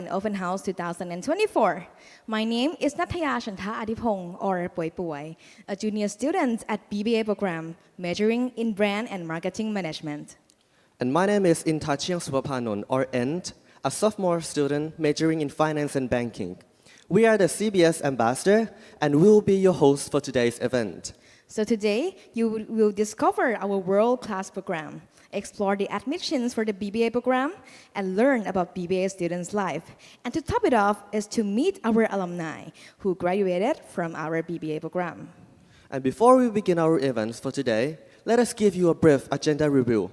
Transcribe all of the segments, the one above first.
Online Open House 2024. My name is Nataya Shantha Adipong, or Poi Poi, a junior student at BBA program, majoring in Brand and Marketing Management. And my name is Intachiang Supapanon, or ENT, a sophomore student majoring in Finance and Banking. We are the CBS ambassador, and we will be your host for today's event. So today, you will discover our world-class program, explore the admissions for the BBA program, and learn about BBA students' life. And to top it off is to meet our alumni who graduated from our BBA program. And before we begin our events for today, let us give you a brief agenda review.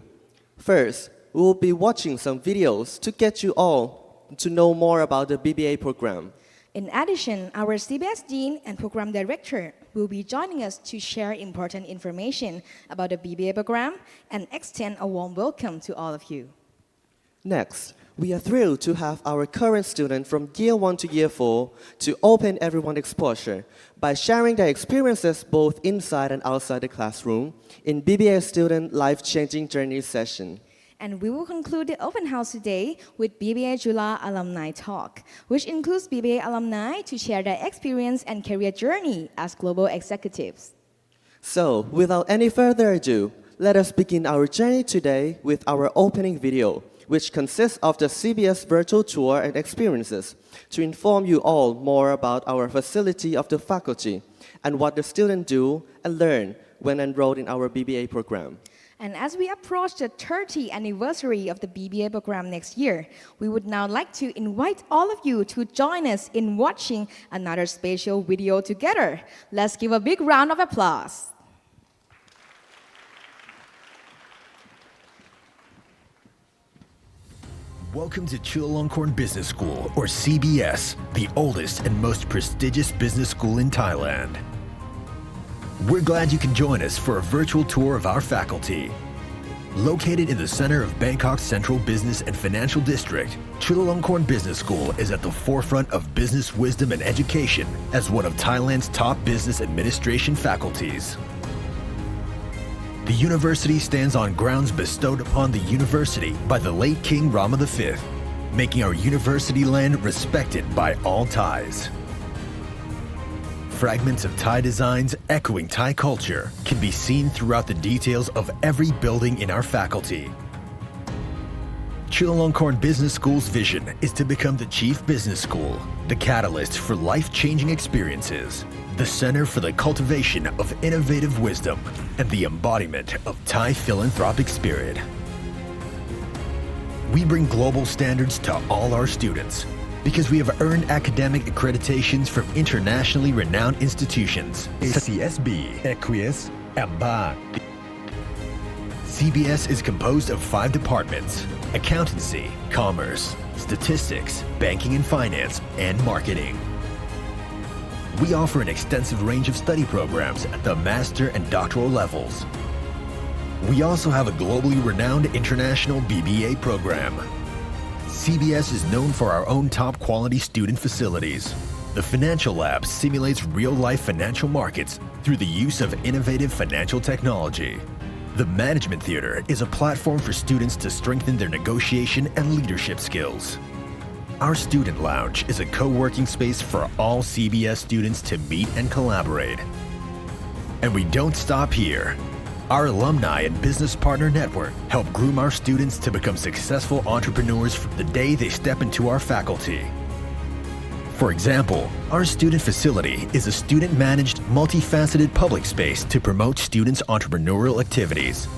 First, we will be watching some videos to get you all to know more about the BBA program. In addition, our CBS Dean and Program Director will be joining us to share important information about the BBA program and extend a warm welcome to all of you. Next, we are thrilled to have our current student from Year 1 to Year 4 to open everyone's exposure by sharing their experiences both inside and outside the classroom in BBA Student Life-Changing Journey session. And we will conclude the open house today with BBA Chula Alumni Talk, which includes BBA alumni to share their experience and career journey as global executives. So, without any further ado, let us begin our journey today with our opening video, which consists of the CBS virtual tour and experiences to inform you all more about our facility of the faculty and what the students do and learn when enrolled in our BBA program. And as we approach the 30th anniversary of the BBA program next year, we would now like to invite all of you to join us in watching another special video together. Let's give a big round of applause. Welcome to Chulalongkorn Business School, or CBS, the oldest and most prestigious business school in Thailand. We're glad you can join us for a virtual tour of our faculty. Located in the center of Bangkok's central business and financial district, Chulalongkorn Business School is at the forefront of business wisdom and education as one of Thailand's top business administration faculties. The university stands on grounds bestowed upon the university by the late King Rama V, making our university land respected by all Thais. Fragments of Thai designs echoing Thai culture can be seen throughout the details of every building in our faculty. Chulalongkorn Business School's vision is to become the chief business school, the catalyst for life-changing experiences, the center for the cultivation of innovative wisdom, and the embodiment of Thai philanthropic spirit. We bring global standards to all our students, because we have earned academic accreditations from internationally renowned institutions, CSB, Equius, AMBA. CBS is composed of 5 departments: accountancy, commerce, statistics, banking and finance, and marketing. We offer an extensive range of study programs at the master and doctoral levels. We also have a globally renowned international BBA program. CBS is known for our own top-quality student facilities. The Financial Lab simulates real-life financial markets through the use of innovative financial technology. The Management Theater is a platform for students to strengthen their negotiation and leadership skills. Our Student Lounge is a co-working space for all CBS students to meet and collaborate. And we don't stop here. Our Alumni and Business Partner Network help groom our students to become successful entrepreneurs from the day they step into our faculty. For example, our student facility is a student-managed, multifaceted public space to promote students' entrepreneurial activities.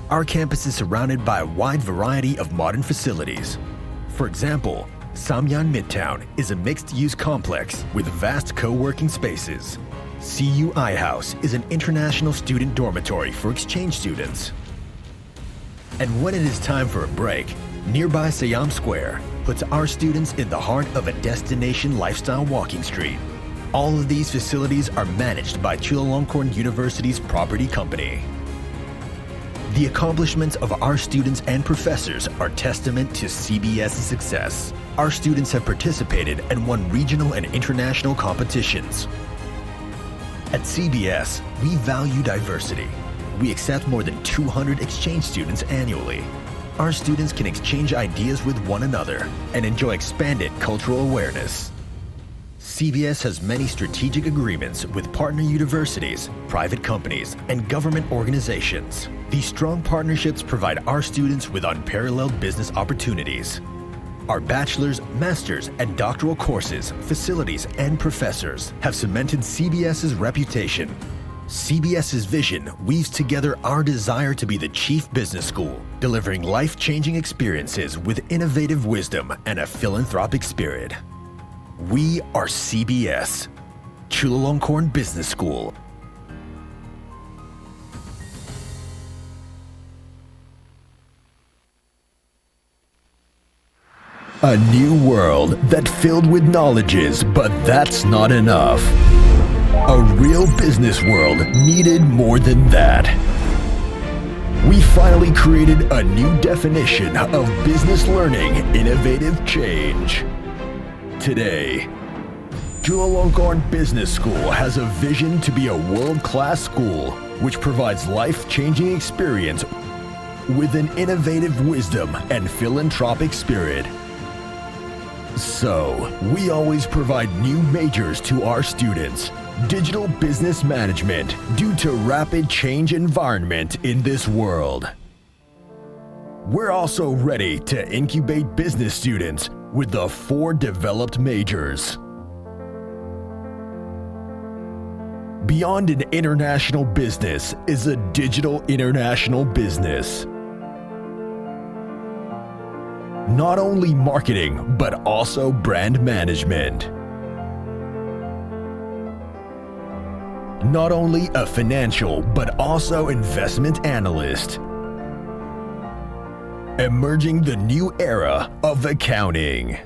Our campus is surrounded by a wide variety of modern facilities. For example, Samyan Midtown is a mixed-use complex with vast co-working spaces. CUI House is an international student dormitory for exchange students. And when it is time for a break, nearby Siam Square puts our students in the heart of a destination lifestyle walking street. All of these facilities are managed by Chulalongkorn University's property company. The accomplishments of our students and professors are testament to CBS's success. Our students have participated and won regional and international competitions. At CBS, we value diversity. We accept more than 200 exchange students annually. our students can exchange ideas with one another and enjoy expanded cultural awareness. CBS has many strategic agreements with partner universities, private companies, and government organizations. These strong partnerships provide our students with unparalleled business opportunities. Our bachelor's, master's, and doctoral courses, facilities, and professors have cemented CBS's reputation. CBS's vision weaves together our desire to be the chief business school, delivering life-changing experiences with innovative wisdom and a philanthropic spirit. We are CBS, Chulalongkorn Business School. A new world that filled with knowledges, but that's not enough. A real business world needed more than that. We finally created a new definition of business learning, innovative change. Today, Chulalongkorn Business School has a vision to be a world-class school which provides life-changing experience with an innovative wisdom and philanthropic spirit. So, we always provide new majors to our students. Digital business management due to rapid change environment in this world. We're also ready to incubate business students with the 4 developed majors. Beyond an international business is a digital international business. Not only marketing, but also brand management. Not only a financial, but also investment analyst. Emerging the new era of accounting.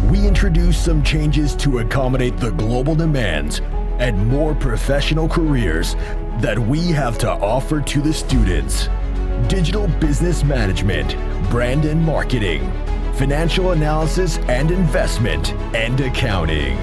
We introduced some changes to accommodate the global demands and more professional careers that we have to offer to the students. Digital business management, brand and marketing, financial analysis and investment, and accounting.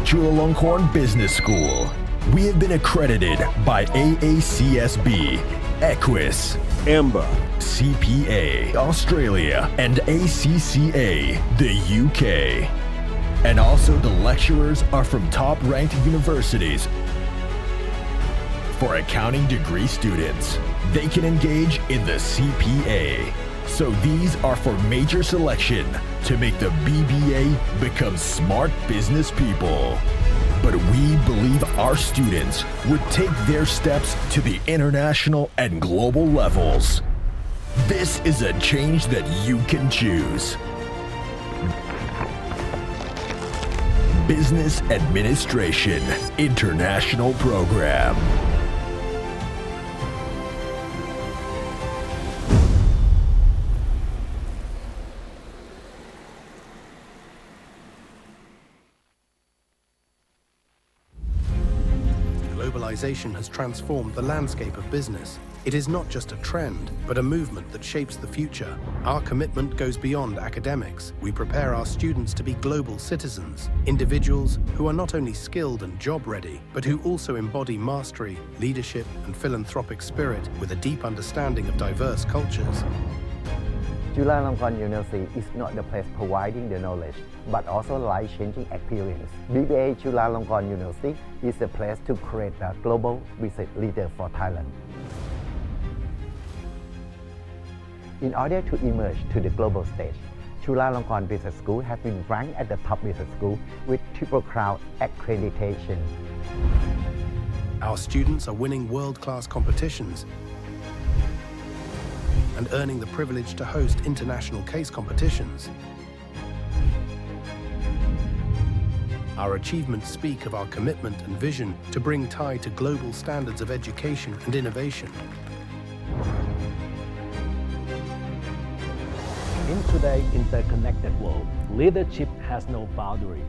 Chulalongkorn Business School. We have been accredited by AACSB, Equus, Amber, CPA, Australia, and ACCA, the UK. And also the lecturers are from top-ranked universities. For accounting degree students, they can engage in the CPA. So these are for major selection to make the BBA become smart business people. But we believe our students would take their steps to the international and global levels. This is a change that you can choose. Business Administration International Program. Globalization has transformed the landscape of business. It is not just a trend, but a movement that shapes the future. Our commitment goes beyond academics. We prepare our students to be global citizens, individuals who are not only skilled and job-ready, but who also embody mastery, leadership, and philanthropic spirit with a deep understanding of diverse cultures. Chulalongkorn University is not the place providing the knowledge, but also life-changing experience. BBA Chulalongkorn University is the place to create a global business leader for Thailand. In order to emerge to the global stage, Chulalongkorn Business School has been ranked as the top business school with Triple Crown accreditation. Our students are winning world-class competitions and earning the privilege to host international case competitions. Our achievements speak of our commitment and vision to bring Thai to global standards of education and innovation. In today's interconnected world, leadership has no boundary.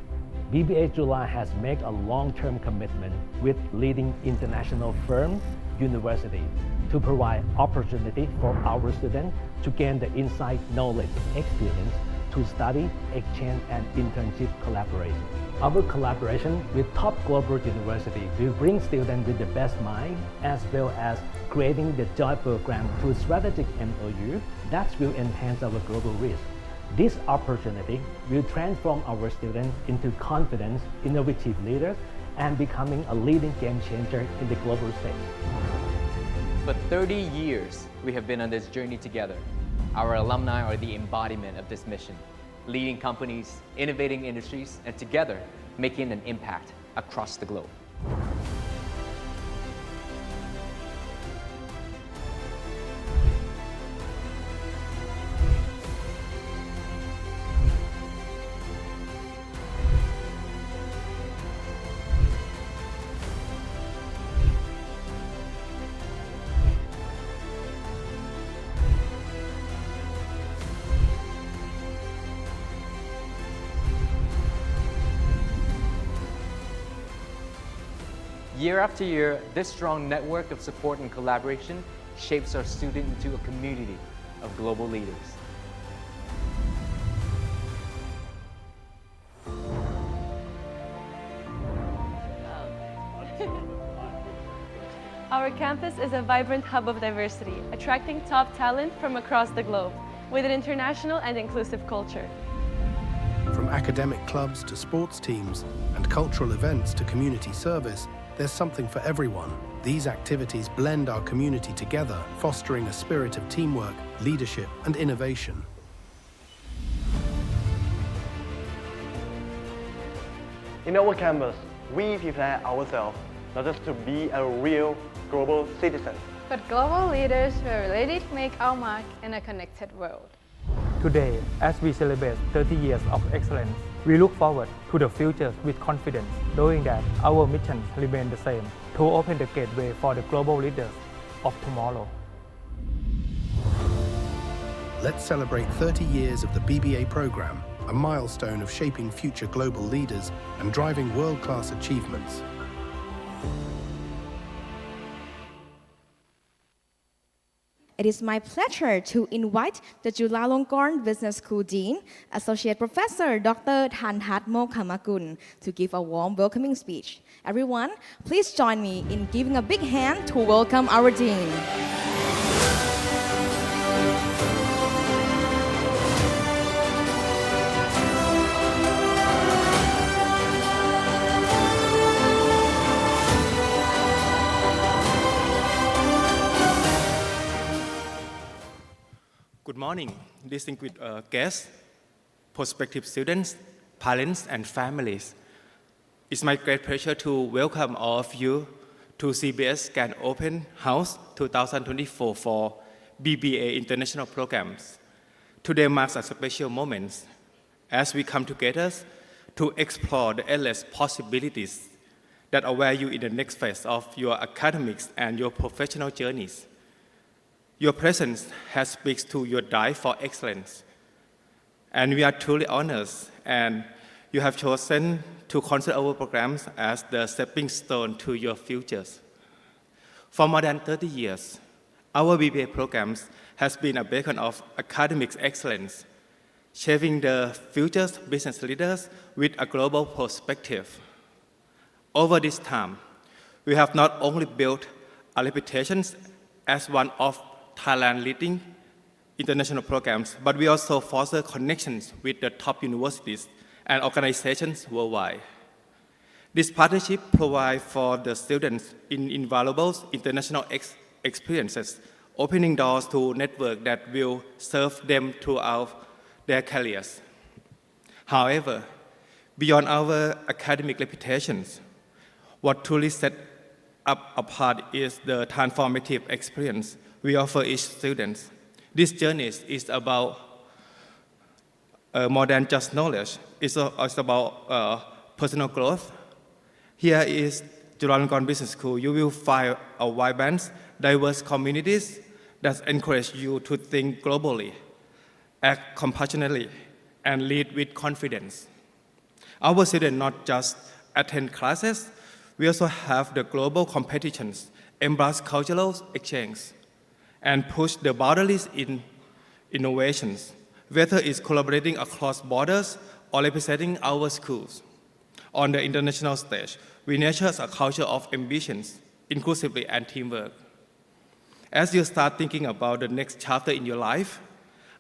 BBA Chula has made a long-term commitment with leading international firms, universities, to provide opportunity for our students to gain the insight, knowledge, and experience to study, exchange, and internship collaboration. Our collaboration with top global universities will bring students with the best mind, as well as creating the joint program through strategic MOU that will enhance our global reach. This opportunity will transform our students into confident, innovative leaders and becoming a leading game changer in the global stage. For 30 years, we have been on this journey together. Our alumni are the embodiment of this mission, leading companies, innovating industries, and together making an impact across the globe. Year after year, this strong network of support and collaboration shapes our students into a community of global leaders. Our campus is a vibrant hub of diversity, attracting top talent from across the globe with an international and inclusive culture. From academic clubs to sports teams and cultural events to community service, there's something for everyone. These activities blend our community together, fostering a spirit of teamwork, leadership, and innovation. In our campus, we prepare ourselves not just to be a real global citizen, but global leaders who are ready to make our mark in a connected world. Today, as we celebrate 30 years of excellence, we look forward to the future with confidence, knowing that our mission remains the same, to open the gateway for the global leaders of tomorrow. Let's celebrate 30 years of the BBA program, a milestone of shaping future global leaders and driving world-class achievements. It is my pleasure to invite the Chulalongkorn Business School Dean, Associate Professor Dr. Thanhat Mokhamakul, to give a warm welcoming speech. Everyone, please join me in giving a big hand to welcome our Dean. Good morning, distinguished guests, prospective students, parents, and families. It's my great pleasure to welcome all of you to CBS Grand Open House 2024 for BBA International Programs. Today marks a special moment as we come together to explore the endless possibilities that await you in the next phase of your academics and your professional journeys. Your presence has speaks to your drive for excellence, and we are truly honored, and you have chosen to consider our programs as the stepping stone to your futures. For more than 30 years, our BBA programs has been a beacon of academic excellence, shaping the future's business leaders with a global perspective. Over this time, we have not only built a reputation as one of Thailand's leading international programs, but we also foster connections with the top universities and organizations worldwide. This partnership provides for the students invaluable international experiences, opening doors to networks that will serve them throughout their careers. However, beyond our academic reputations, what truly sets us apart is the transformative experience we offer each student. This journey is about more than just knowledge. It's about personal growth. Here is Chulalongkorn Business School. You will find a vibrant, diverse communities that encourage you to think globally, act compassionately, and lead with confidence. Our students not just attend classes, we also have the global competitions, embrace cultural exchange, and push the boundaries in innovations. whether it's collaborating across borders or representing our schools. On the international stage, we nurture a culture of ambitions, inclusivity, and teamwork. As you start thinking about the next chapter in your life,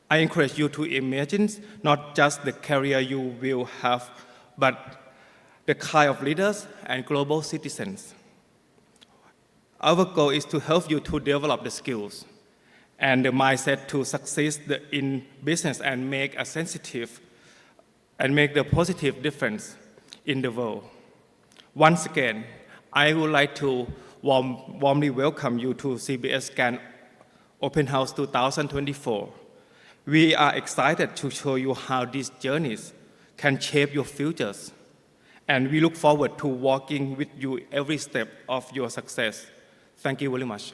I encourage you to imagine not just the career you will have, but the kind of leaders and global citizens. Our goal is to help you to develop the skills and the mindset to succeed in business and make the positive difference in the world. Once again, I would like to warmly welcome you to CBS Can Open House 2024. We are excited to show you how these journeys can shape your futures, and we look forward to walking with you every step of your success. Thank you very much.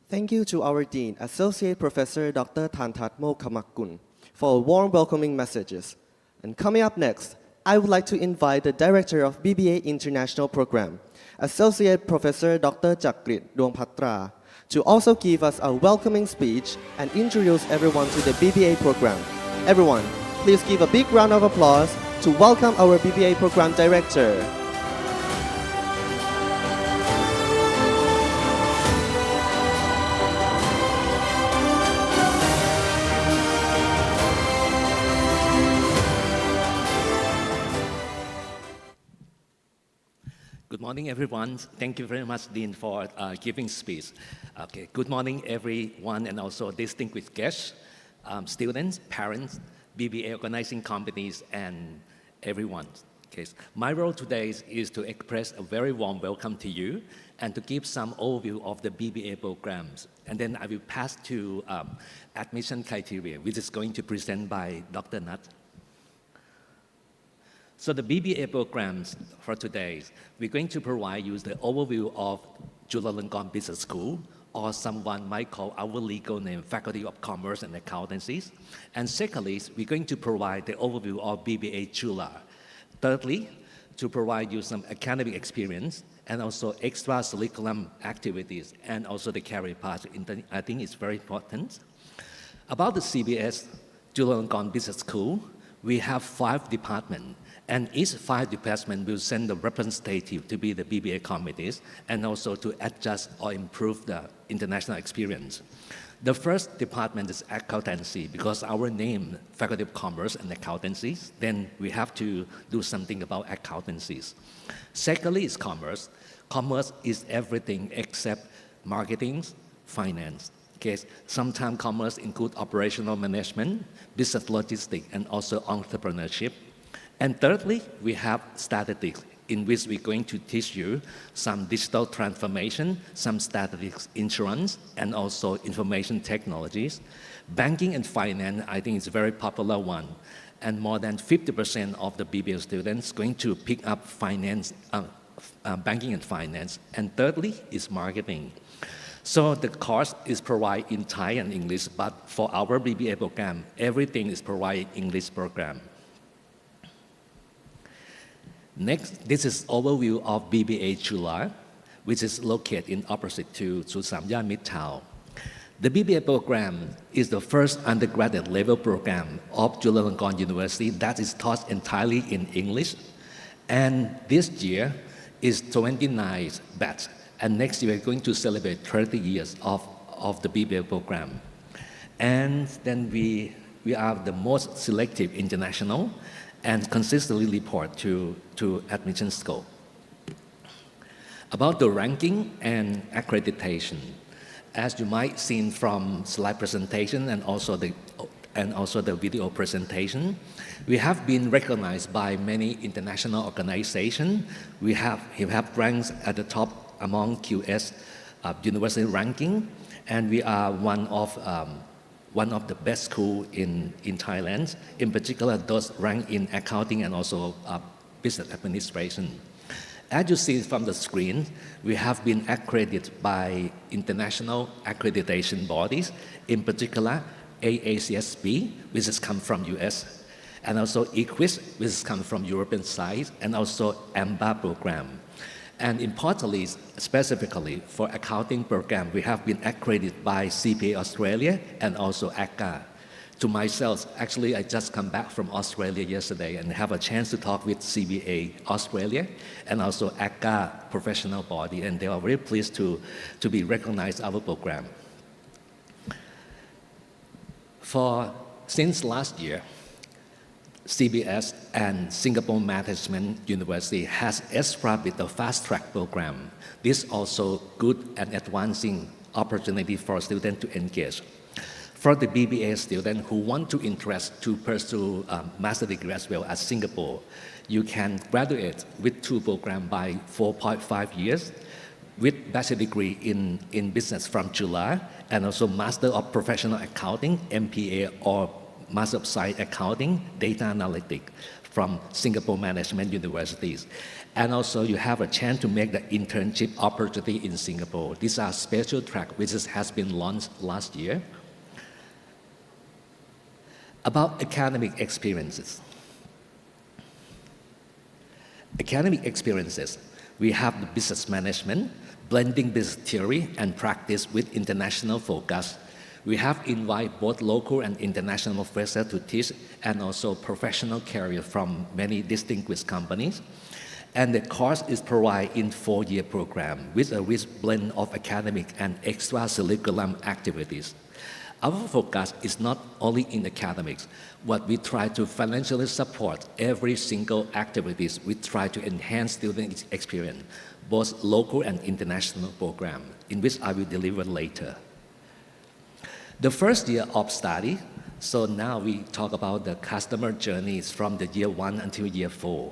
Thank you to our Dean, Associate Professor Dr. Thantat Mokhamakul, for warm welcoming messages. And coming up next, I would like to invite the Director of BBA International Program, Associate Professor Dr. Chakrit Dwangpatra, to also give us a welcoming speech and introduce everyone to the BBA program. Everyone, please give a big round of applause to welcome our BBA Program Director. Good morning, everyone. Thank you very much, Dean, for giving speech. Okay. Good morning, everyone, and also distinguished guests, students, parents, BBA organizing companies, and everyone. Okay. My role today is to express a very warm welcome to you and to give some overview of the BBA programs. And then I will pass to admission criteria, which is going to present by Dr. Nat. So the BBA programs for today, we're going to provide you the overview of Chulalongkorn Business School, or someone might call our legal name Faculty of Commerce and Accountancy. And secondly, we're going to provide the overview of BBA Chula. Thirdly, to provide you some academic experience and also extra curriculum activities and also the career path. I think it's very important. About the CBS Chulalongkorn Business School, we have 5 departments. And each 5 departments will send a representative to be the BBA committees and also to adjust or improve the international experience. The first department is accountancy, because our name, Faculty of Commerce and Accountancy, then we have to do something about accountancies. Secondly is commerce. Commerce is everything except marketing, finance. Okay. Sometimes commerce includes operational management, business logistics, and also entrepreneurship. And thirdly, we have statistics, in which we're going to teach you some digital transformation, some statistics insurance, and also information technologies. Banking and finance, I think is a very popular one. And more than 50% of the BBA students going to pick up finance, banking and finance. And thirdly is marketing. So the course is provided in Thai and English, but for our BBA program, everything is provided in English program. Next, this is overview of BBA Chula, which is located in opposite to Samya Midtown. The BBA program is the first undergraduate level program of Chulalongkorn University that is taught entirely in English. And this year is 29th batch. And next year we're going to celebrate 30 years of the BBA program. And then we are the most selective international and consistently report to admission scope. About the ranking and accreditation, as you might seen from slide presentation and also the video presentation, we have been recognized by many international organizations. We have ranks at the top among QS university ranking, and we are one of the best schools in Thailand, in particular those ranked in accounting and also business administration. As you see from the screen, we have been accredited by international accreditation bodies, in particular AACSB, which has come from US, and also EQUIS, which comes from European side, and also AMBA program. And importantly, specifically for accounting program, we have been accredited by CPA Australia and also ACCA. To myself, actually, I just come back from Australia yesterday and have a chance to talk with CBA Australia and also ACCA professional body, and they are very pleased to be recognized our program. Since last year, CBS and Singapore Management University has established the fast track program. This is also good and advancing opportunity for students to engage. For the BBA student who want to interest to pursue master degree as well as Singapore, you can graduate with 2 programs by 4.5 years with bachelor degree in business from Chula and also Master of Professional Accounting, MPA, or Master of Science Accounting, Data Analytics from Singapore Management Universities. And also you have a chance to make the internship opportunity in Singapore. These are special track which has been launched last year. About academic experiences. Academic experiences, we have the business management, blending business theory and practice with international focus. We have invited both local and international professors to teach and also professional career from many distinguished companies. And the course is provided in 4-year program with a rich blend of academic and extracurricular activities. Our focus is not only in academics, but we try to financially support every single activities. We try to enhance student experience, both local and international program, in which I will deliver later. The first year of study, so now we talk about the customer journeys from the year 1 until year 4.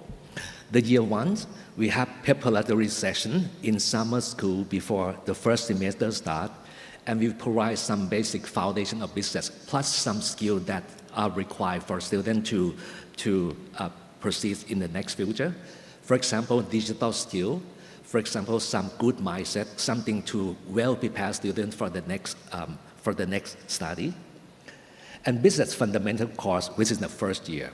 The year 1, we have preparatory session in summer school before the first semester start, and we provide some basic foundation of business, plus some skills that are required for students to proceed in the next future. For example, digital skill. For example, some good mindset, something to well prepare students for the next study. And business fundamental course, which is the first year.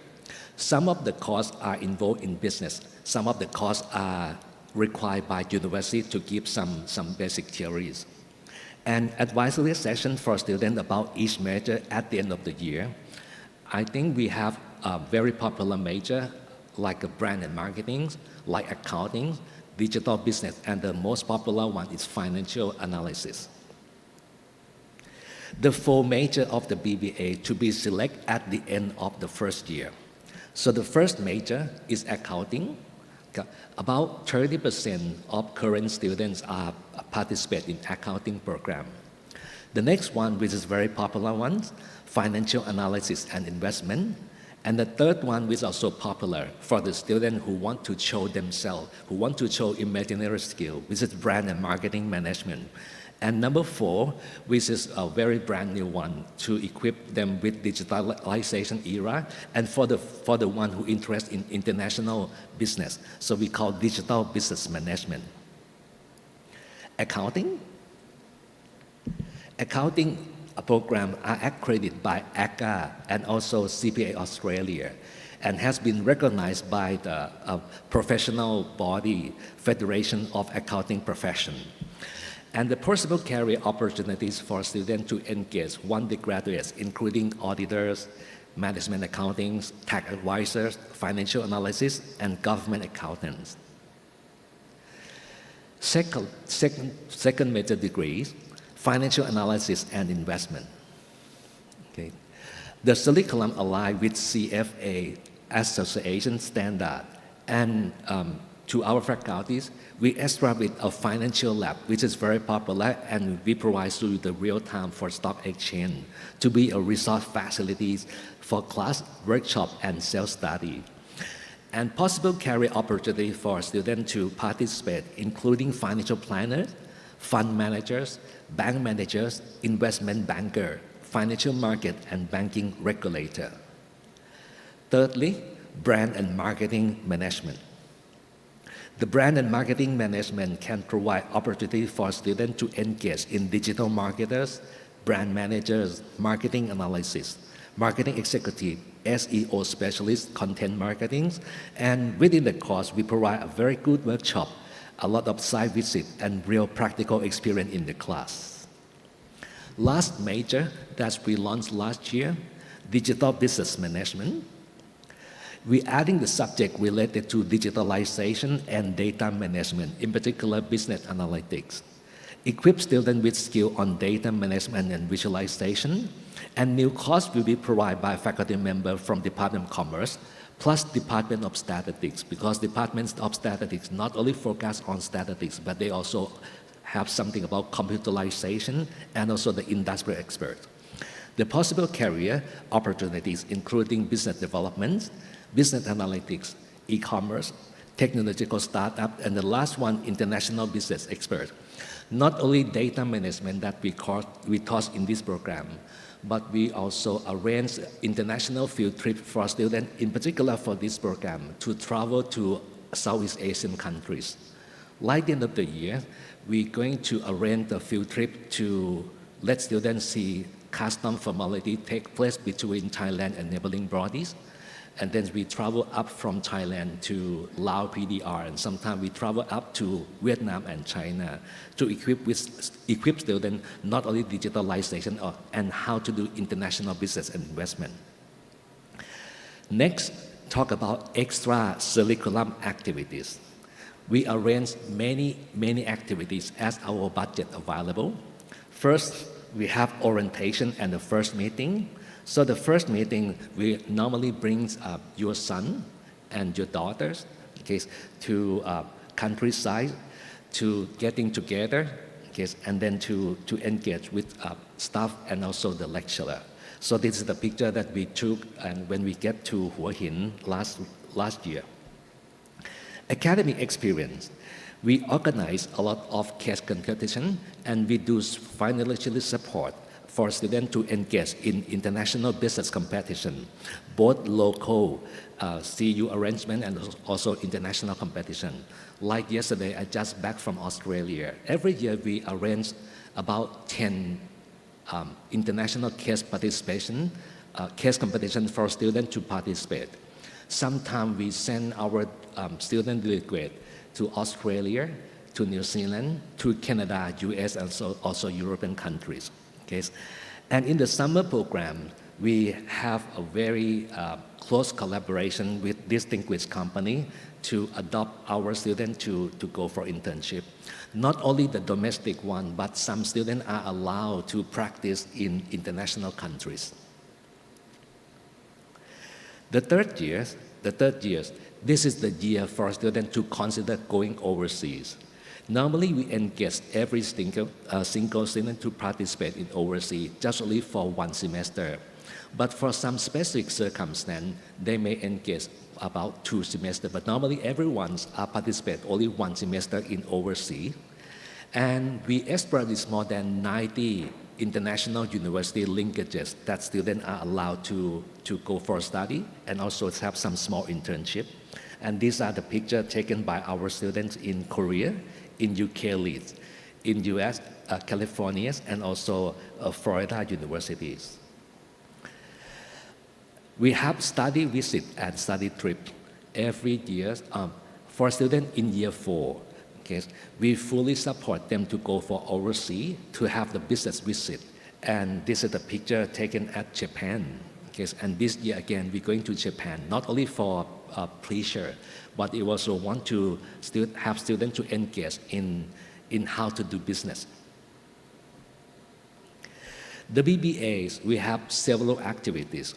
Some of the courses are involved in business. Some of the courses are required by university to give some basic theories. And advisory session for students about each major at the end of the year. I think we have a very popular major like brand and marketing, like accounting, digital business, and the most popular one is financial analysis. The 4 major of the BBA to be selected at the end of the first year. So the first major is accounting. About 30% of current students are participate in accounting program. The next one, which is very popular one, financial analysis and investment. And the third one, which is also popular for the students who want to show themselves, who want to show imaginary skill, which is brand and marketing management. And number 4, which is a very brand new one, to equip them with digitalization era, and for the one who interested in international business. So we call digital business management. Accounting program are accredited by ACCA and also CPA Australia, and has been recognized by the professional body, Federation of Accounting Profession. And the possible career opportunities for students to engage once they graduate, including auditors, management accounting, tax advisors, financial analysis, and government accountants. Second major degrees, financial analysis and investment. Okay. The curriculum aligns with CFA Association standard, and to our faculties, we established a financial lab, which is very popular, and we provide students the real time for stock exchange to be a resource facilities for class, workshop, and self-study. And possible career opportunity for students to participate, including financial planners, fund managers, bank managers, investment banker, financial market, and banking regulator. Thirdly, brand and marketing management. The brand and marketing management can provide opportunity for students to engage in digital marketers, brand managers, marketing analysis, marketing executive, SEO specialist, content marketing, and within the course, we provide a very good workshop, a lot of site visit, and real practical experience in the class. Last major that we launched last year, digital business management. We're adding the subject related to digitalization and data management, in particular business analytics. Equip students with skill on data management and visualization, and new course will be provided by faculty member from Department of Commerce, plus Department of Statistics, because Department of Statistics not only focus on statistics, but they also have something about computerization and also the industry experts. The possible career opportunities including business development, business analytics, e-commerce, technological startup, and the last one, international business expert. Not only data management that we taught in this program, but we also arrange international field trip for students, in particular for this program, to travel to Southeast Asian countries. Like the end of the year, we're going to arrange a field trip to let students see custom formality take place between Thailand and neighboring bodies. And then we travel up from Thailand to Laos PDR, and sometimes we travel up to Vietnam and China to equip students not only digitalization and how to do international business and investment. Next, talk about extra curriculum activities. We arrange many activities as our budget available. First, we have orientation and the first meeting. So the first meeting, we normally bring your son and your daughters, to countryside, to getting together, and then to engage with staff and also the lecturer. So this is the picture that we took and when we get to Hua Hin last year. Academic experience. We organize a lot of case competition and we do financial support for students to engage in international business competition, both local CU arrangement and also international competition. Like yesterday, I just back from Australia. Every year we arrange about 10 international case competition for students to participate. Sometimes we send our student delegate to Australia, to New Zealand, to Canada, US, and also European countries. And in the summer program, we have a very close collaboration with distinguished company to adopt our students to go for internship. Not only the domestic one, but some students are allowed to practice in international countries. The third year, this is the year for students to consider going overseas. Normally, we engage every single student to participate in overseas, just only for one semester. But for some specific circumstance, they may engage about 2 semesters. But normally, everyone participates only 1 semester in overseas. And we establish more than 90 international university linkages that students are allowed to go for study and also have some small internship. And these are the pictures taken by our students in Korea, in UK Leeds, in US, California, and also Florida universities. We have study visit and study trip every year for students in year 4. We fully support them to go for overseas to have the business visit. And this is the picture taken at Japan. And this year again, we're going to Japan, not only for pleasure, but we also want to have students to engage in how to do business. The BBAs, we have several activities.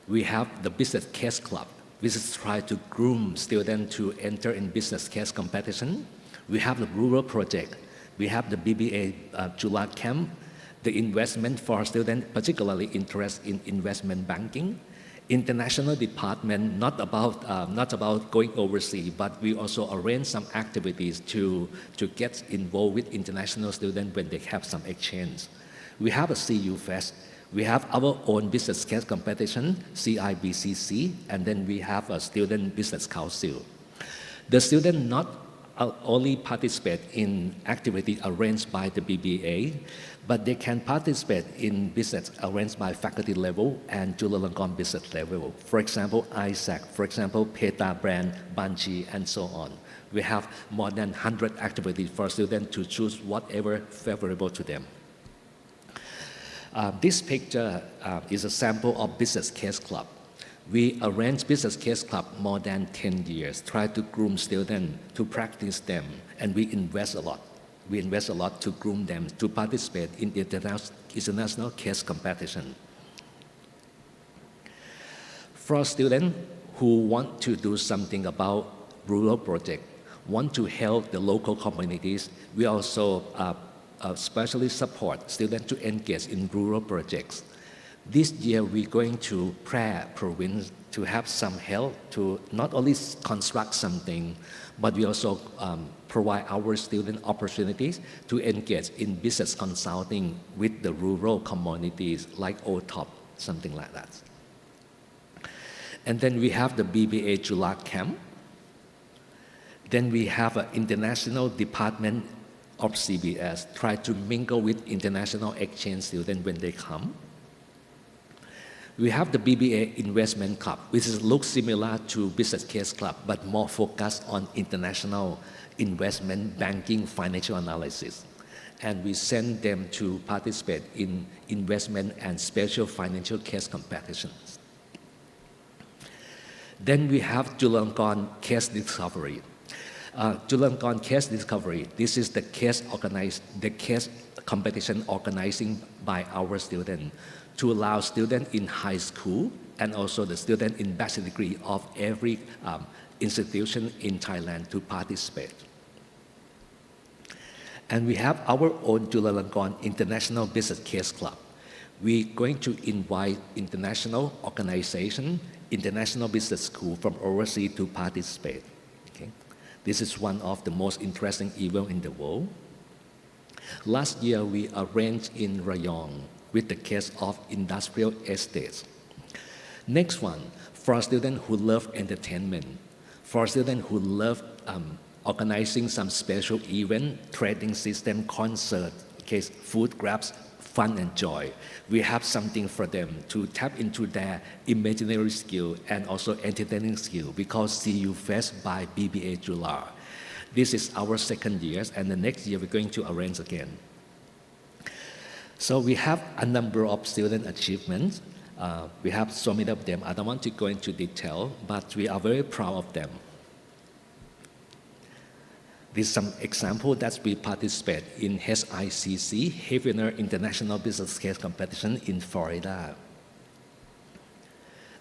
We have the business case club, which is try to groom students to enter in business case competition. We have the rural project. We have the BBA Chula camp, the investment for students particularly interested in investment banking. International department, not about going overseas, but we also arrange some activities to get involved with international students when they have some exchange. We have a CU Fest. We have our own business case competition, CIBCC, and then we have a student business council. The students not only participate in activity arranged by the BBA, but they can participate in business arranged by faculty level and Chulalongkorn business level. For example, ISAC, for example, PETA brand, Banji, and so on. We have more than 100 activities for students to choose whatever favorable to them. This picture is a sample of Business Case Club. We arrange Business Case Club more than 10 years, try to groom students, to practice them, and we invest a lot. We invest a lot to groom them to participate in international case competition. For students who want to do something about rural project, want to help the local communities, we also especially support students to engage in rural projects. This year, we're going to Phra province to have some help to not only construct something, but we also provide our students opportunities to engage in business consulting with the rural communities like OTOP, something like that. And then we have the BBA Chula camp. Then we have an international department of CBS, try to mingle with international exchange students when they come. We have the BBA Investment Club, which looks similar to Business Case Club, but more focused on international investment, banking, financial analysis. And we send them to participate in investment and special financial case competitions. Then we have Chulalongkorn Case Discovery. Chulalongkorn Case Discovery, this is the case competition organizing by our students to allow students in high school and also the students in bachelor degree of every institution in Thailand to participate. And we have our own Chulalongkorn International Business Case Club. We're going to invite international organizations, international business school from overseas to participate. Okay? This is one of the most interesting events in the world. Last year, we arranged in Rayong with the case of industrial estates. Next one, for students who love entertainment, for students who love organizing some special event, trading system, concert, case, food grabs, fun and joy. We have something for them to tap into their imaginary skill and also entertaining skill. We call CU Fest by BBA Chula. This is our second year, and the next year we're going to arrange again. So we have a number of student achievements. We have so many of them. I don't want to go into detail, but we are very proud of them. This is some example that we participate in HICC, Heavener International Business Case Competition in Florida.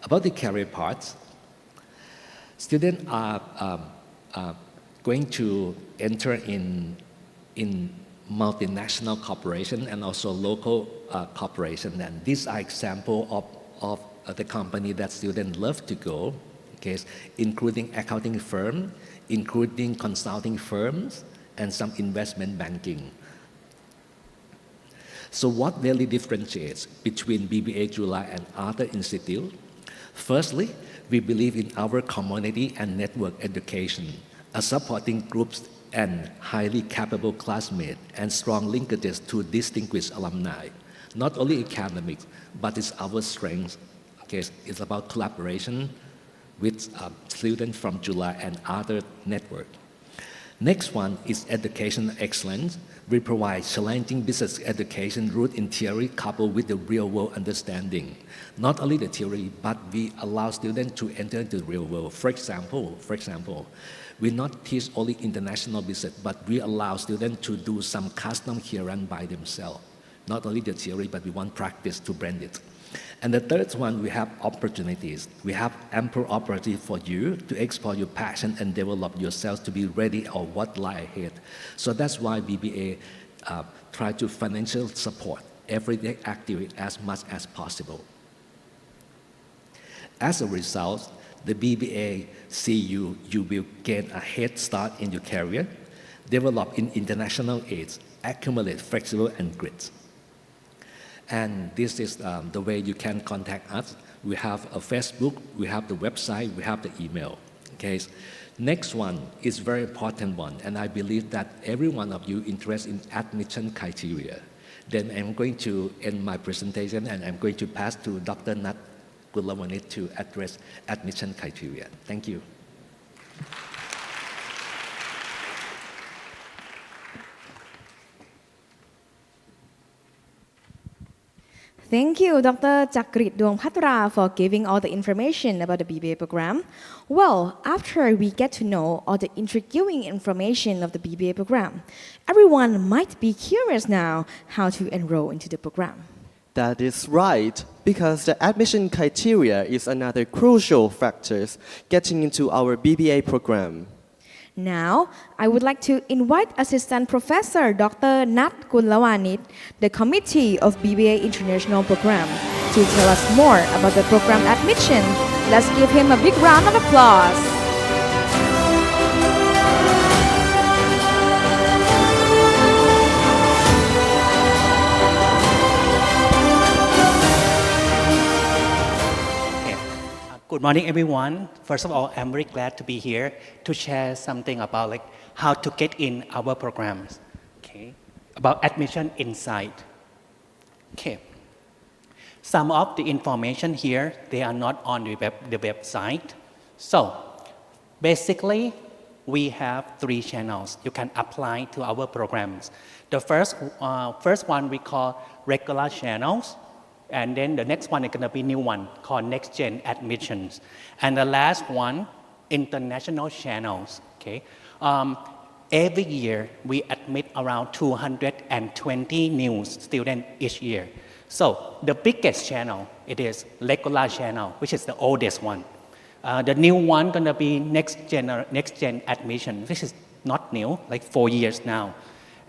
About the career part, students are going to enter in multinational corporation and also local corporation. And these are examples of the company that students love to go, okay, including accounting firm, including consulting firms, and some investment banking. So what really differentiates between BBA Chula and other institutes? Firstly, we believe in our community and network education, supporting groups and highly capable classmates and strong linkages to distinguished alumni. Not only academics, but it's our strength. Okay, it's about collaboration with students from Chula and other networks. Next one is education excellence. We provide challenging business education rooted in theory coupled with the real-world understanding. Not only the theory, but we allow students to enter into the real world. For example, we not teach only international business, but we allow students to do some custom here run by themselves. Not only the theory, but we want practice to brand it. And the third one, we have opportunities. We have ample opportunity for you to explore your passion and develop yourself to be ready or what lie ahead. So that's why BBA try to financial support everyday activity as much as possible. As a result, the BBA CU, you will gain a head start in your career, develop in international aids, accumulate flexible and grit. And this is the way you can contact us. We have a Facebook, we have the website, we have the email. Okay. Next one is very important one, and I believe that every one of you interested in admission criteria. Then I'm going to end my presentation and I'm going to pass to Dr. Nat Gulawanit to address admission criteria. Thank you. Thank you, Dr. Chakrit Duangpatra, for giving all the information about the BBA program. Well, after we get to know all the intriguing information of the BBA program, everyone might be curious now how to enroll into the program. That is right, because the admission criteria is another crucial factor getting into our BBA program. Now, I would like to invite Assistant Professor Dr. Nat Gulawanit, the Committee of BBA International Program, to tell us more about the program admission. Let's give him a big round of applause. Good morning, everyone. First of all, I'm very glad to be here to share something about how to get in our programs. Okay, about admission inside. Okay, some of the information here they are not on the website. So, basically, we have 3 channels you can apply to our programs. The first one we call regular channels. And then the next one is going to be new one called Next Gen Admissions. And the last one, international channels. Okay. Every year, we admit around 220 new students each year. So the biggest channel, it is regular channel, which is the oldest one. The new one going to be Next Gen Admission, which is not new, like 4 years now.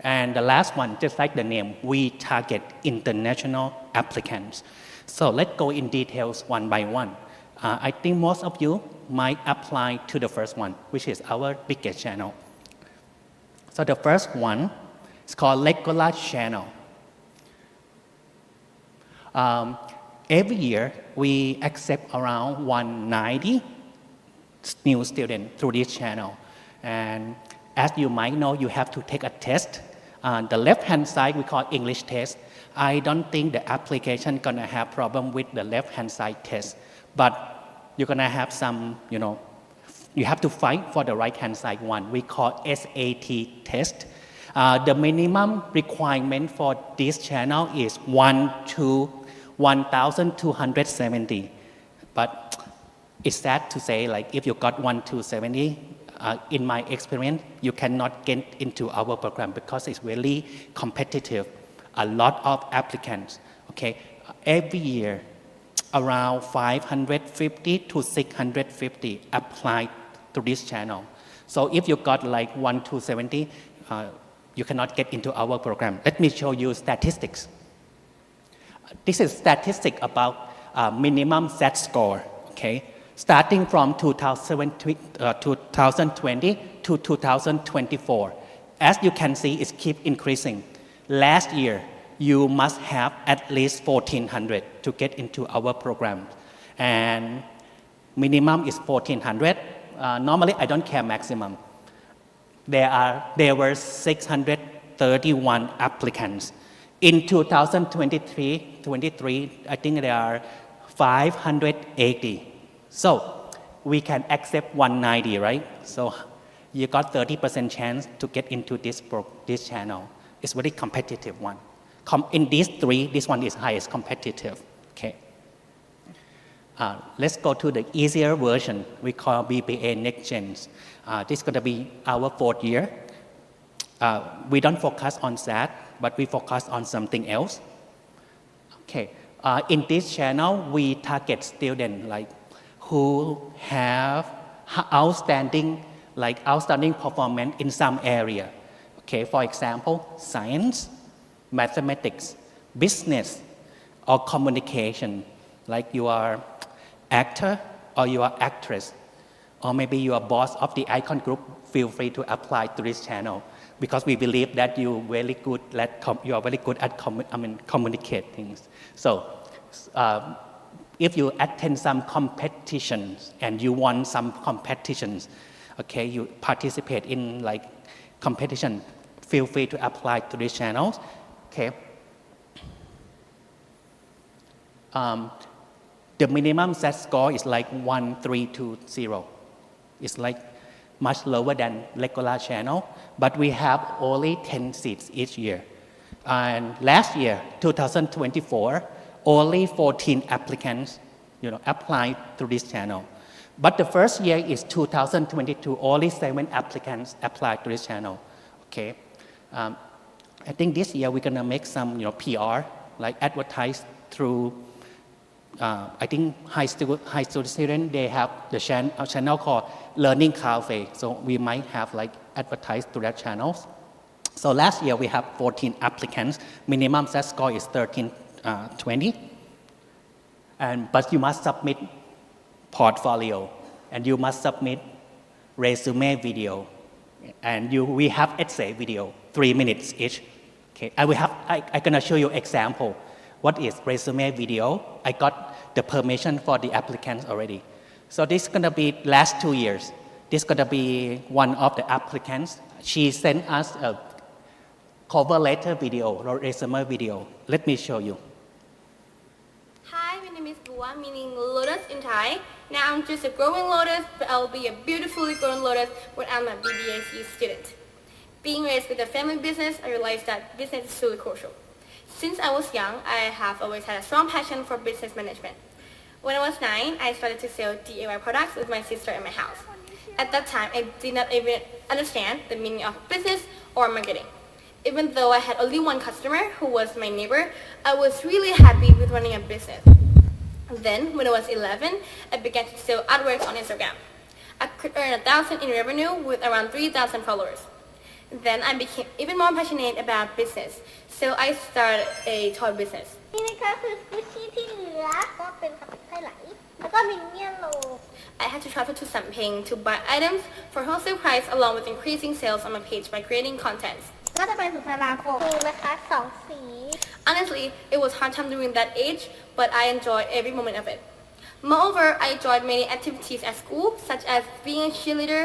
And the last one, just like the name, we target international applicants. So let's go in details one by one. I think most of you might apply to the first one, which is our biggest channel. So the first one is called regular channel. Every year, we accept around 190 new students through this channel. And as you might know, you have to take a test. The left-hand side, we call English test. I don't think the application gonna have problem with the left-hand side test, but you're gonna have some, you have to fight for the right-hand side one. We call SAT test. The minimum requirement for this channel is 1,270. But it's sad to say, if you got 1,270, in my experience, you cannot get into our program because it's really competitive. A lot of applicants, okay? Every year, around 550 to 650 apply to this channel. So if you got 1,270, you cannot get into our program. Let me show you statistics. This is statistic about minimum SAT score, okay? Starting from 2020 to 2024. As you can see, it keeps increasing. Last year, you must have at least 1,400 to get into our program. And minimum is 1,400. Normally, I don't care maximum. There were 631 applicants. In 2023, I think there are 580. So we can accept 190, right? So you got 30% chance to get into this channel. It's very competitive one. In these 3, this one is highest competitive. Okay. Let's go to the easier version. We call BBA Next Gen. This is going to be our 4th year. We don't focus on that, but we focus on something else. Okay. In this channel, we target students who have outstanding performance in some area. Okay, for example, science, mathematics, business, or communication. Like you are actor or you are actress, or maybe you are boss of the icon group. Feel free to apply to this channel because we believe that you are very good at communicating. So. If you attend some competitions and you won some competitions, Okay, you participate in like competition, feel free to apply to these channels. Okay. The minimum set score is like 1320. It's like much lower than regular channel, but we have only 10 seats each year. And last year, 2024, only 14 applicants, applied to this channel. But the first year is 2022, only 7 applicants applied to this channel. Okay. I think this year we're gonna make some, PR, like advertise through. I think high school students, they have the channel called Learning Cafe. So we might have like advertise to that channel. So last year we have 14 applicants. Minimum set score is 1320. But you must submit portfolio and you must submit resume video. And we have essay video, 3 minutes each. Okay, I'm gonna show you example. What is resume video? I got the permission for the applicants already. So this is gonna be last 2 years. This is gonna be one of the applicants. She sent us a cover letter video or resume video. Let me show you. Hi, my name is Bua, meaning lotus in Thai. Now I'm just a growing lotus, but I'll be a beautifully grown lotus when I'm a BBA student. Being raised with a family business, I realized that business is truly crucial. Since I was young, I have always had a strong passion for business management. When I was 9, I started to sell DIY products with my sister in my house. At that time, I did not even understand the meaning of business or marketing. Even though I had only one customer, who was my neighbor, I was really happy with running a business. Then, when I was 11, I began to sell artworks on Instagram. I could earn 1,000 in revenue with around 3,000 followers. Then I became even more passionate about business, so I started a toy business. นี่นะคะคือกุชชี่ที่เหลือก็เป็นสปิทไทไหลแล้วก็มินเนี่ยนโล I had to travel to Sampeng to buy items for wholesale price along with increasing sales on my page by creating content. ก็จะเป็นสุนทราคมนะคะ2 สี Honestly, it was hard time during that age, but I enjoyed every moment of it. Moreover, I enjoyed many activities at school, such as being a cheerleader,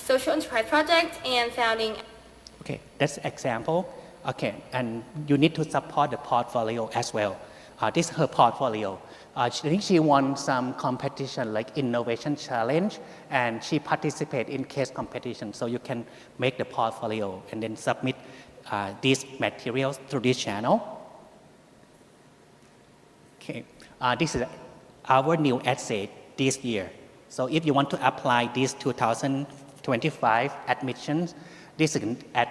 social enterprise project, and founding. Okay, that's example. Okay, and you need to support the portfolio as well. This is her portfolio. I think she won some competition like innovation challenge, and she participated in case competition. So you can make the portfolio and then submit these materials through this channel. Okay, this is our new essay this year. So if you want to apply these 2025 admissions, this is at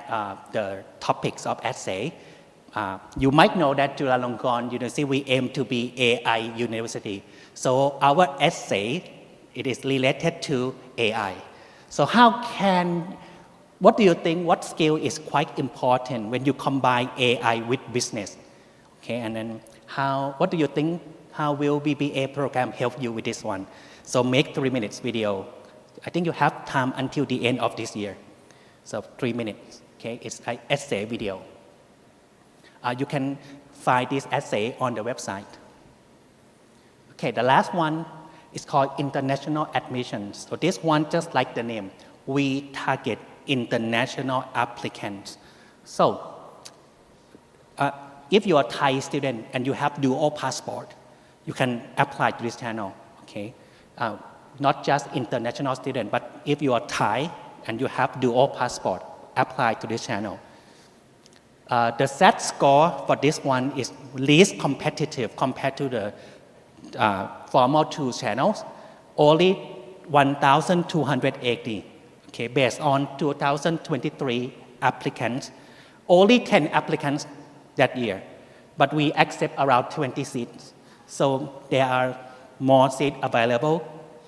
the topics of essay. You might know that Chulalongkorn University, we aim to be AI university. So our essay, it is related to AI. So what do you think, what skill is quite important when you combine AI with business? Okay, and then what do you think, how will BBA program help you with this one? So make 3 minutes video. I think you have time until the end of this year. So 3 minutes, okay, it's an essay video. You can find this essay on the website. Okay, the last one is called international admissions. So this one, just like the name, we target international applicants. So if you are a Thai student and you have dual passport, you can apply to this channel, okay? Not just international student, but if you are Thai and you have dual passport, apply to this channel. The set score for this one is least competitive compared to the formal 2 channels, only 1,280. Okay, based on 2023 applicants, only 10 applicants that year, but we accept around 20 seats. So there are more seats available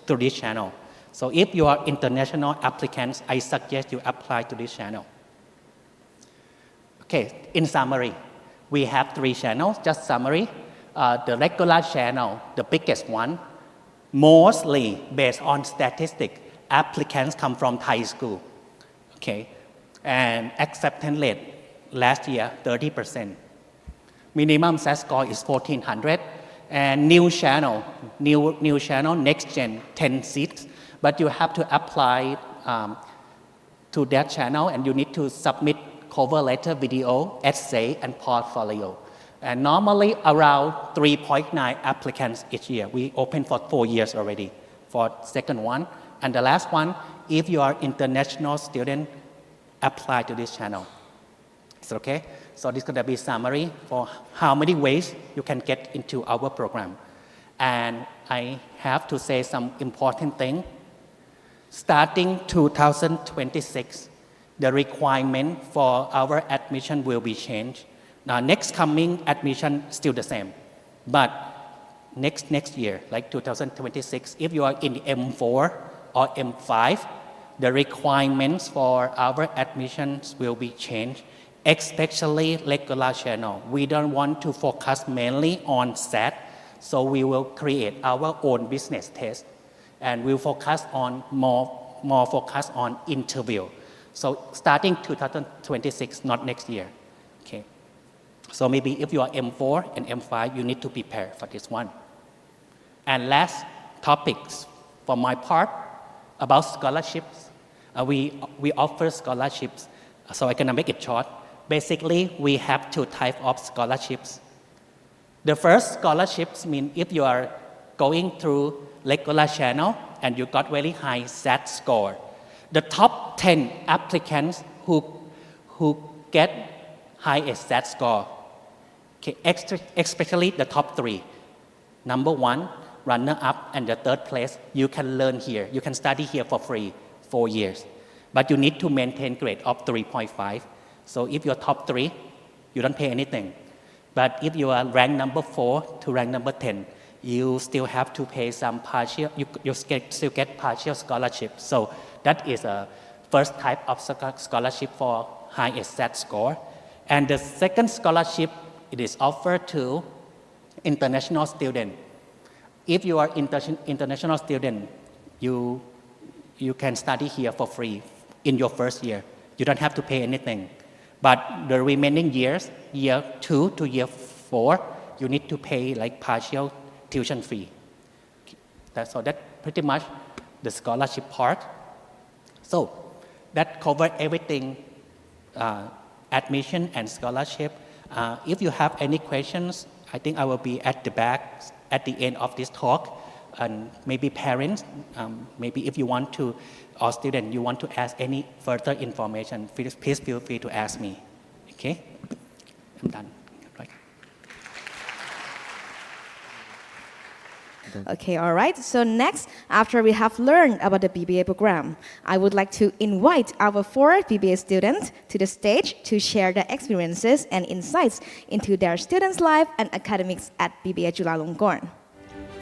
through this channel. So if you are international applicants, I suggest you apply to this channel. Okay, in summary, we have 3 channels, just summary. The regular channel, the biggest one, mostly based on statistics, applicants come from Thai school, okay? And acceptance rate last year, 30%. Minimum set score is 1,400. And new channel, next gen, 10 seats, but you have to apply to that channel, and you need to submit cover letter, video, essay, and portfolio. And normally around 3.9 applicants each year. We open for 4 years already for second one. And the last one, if you are international student, apply to this channel. Is it okay? So this is going to be summary for how many ways you can get into our program. And I have to say some important thing. Starting 2026, the requirement for our admission will be changed. Now, next coming admission still the same, but next year, like 2026, if you are in M4 or M5, the requirements for our admissions will be changed, especially regular channel. We don't want to focus mainly on SAT, so we will create our own business test, and we'll focus on more focus on interview. So starting 2026, not next year. Okay. So maybe if you are M4 and M5, you need to prepare for this one. And last topics for my part about scholarships. We offer scholarships, so I'm gonna make it short. Basically, we have two types of scholarships. The first scholarships mean if you are going through regular channel and you got very high SAT score, the top 10 applicants who get highest SAT score, okay, especially the top 3, number 1, runner-up, and the 3rd place, you can learn here. You can study here for free, 4 years. But you need to maintain grade of 3.5. So if you're top 3, you don't pay anything. But if you are ranked number 4 to rank number 10, you still have to pay some partial, you still get partial scholarship. So that is a first type of scholarship for highest SAT score. And the second scholarship, it is offered to international student. If you are international student, you can study here for free in your first year. You don't have to pay anything. But the remaining years, year 2 to year 4, you need to pay like partial tuition fee. So that's pretty much the scholarship part. So that covers everything, admission and scholarship. If you have any questions, I think I will be at the back at the end of this talk. And maybe parents, maybe if you want to, or student, you want to ask any further information, please feel free to ask me. Okay? I'm done. Right. Okay, all right. So next, after we have learned about the BBA program, I would like to invite our 4 BBA students to the stage to share their experiences and insights into their students' life and academics at BBA Chula.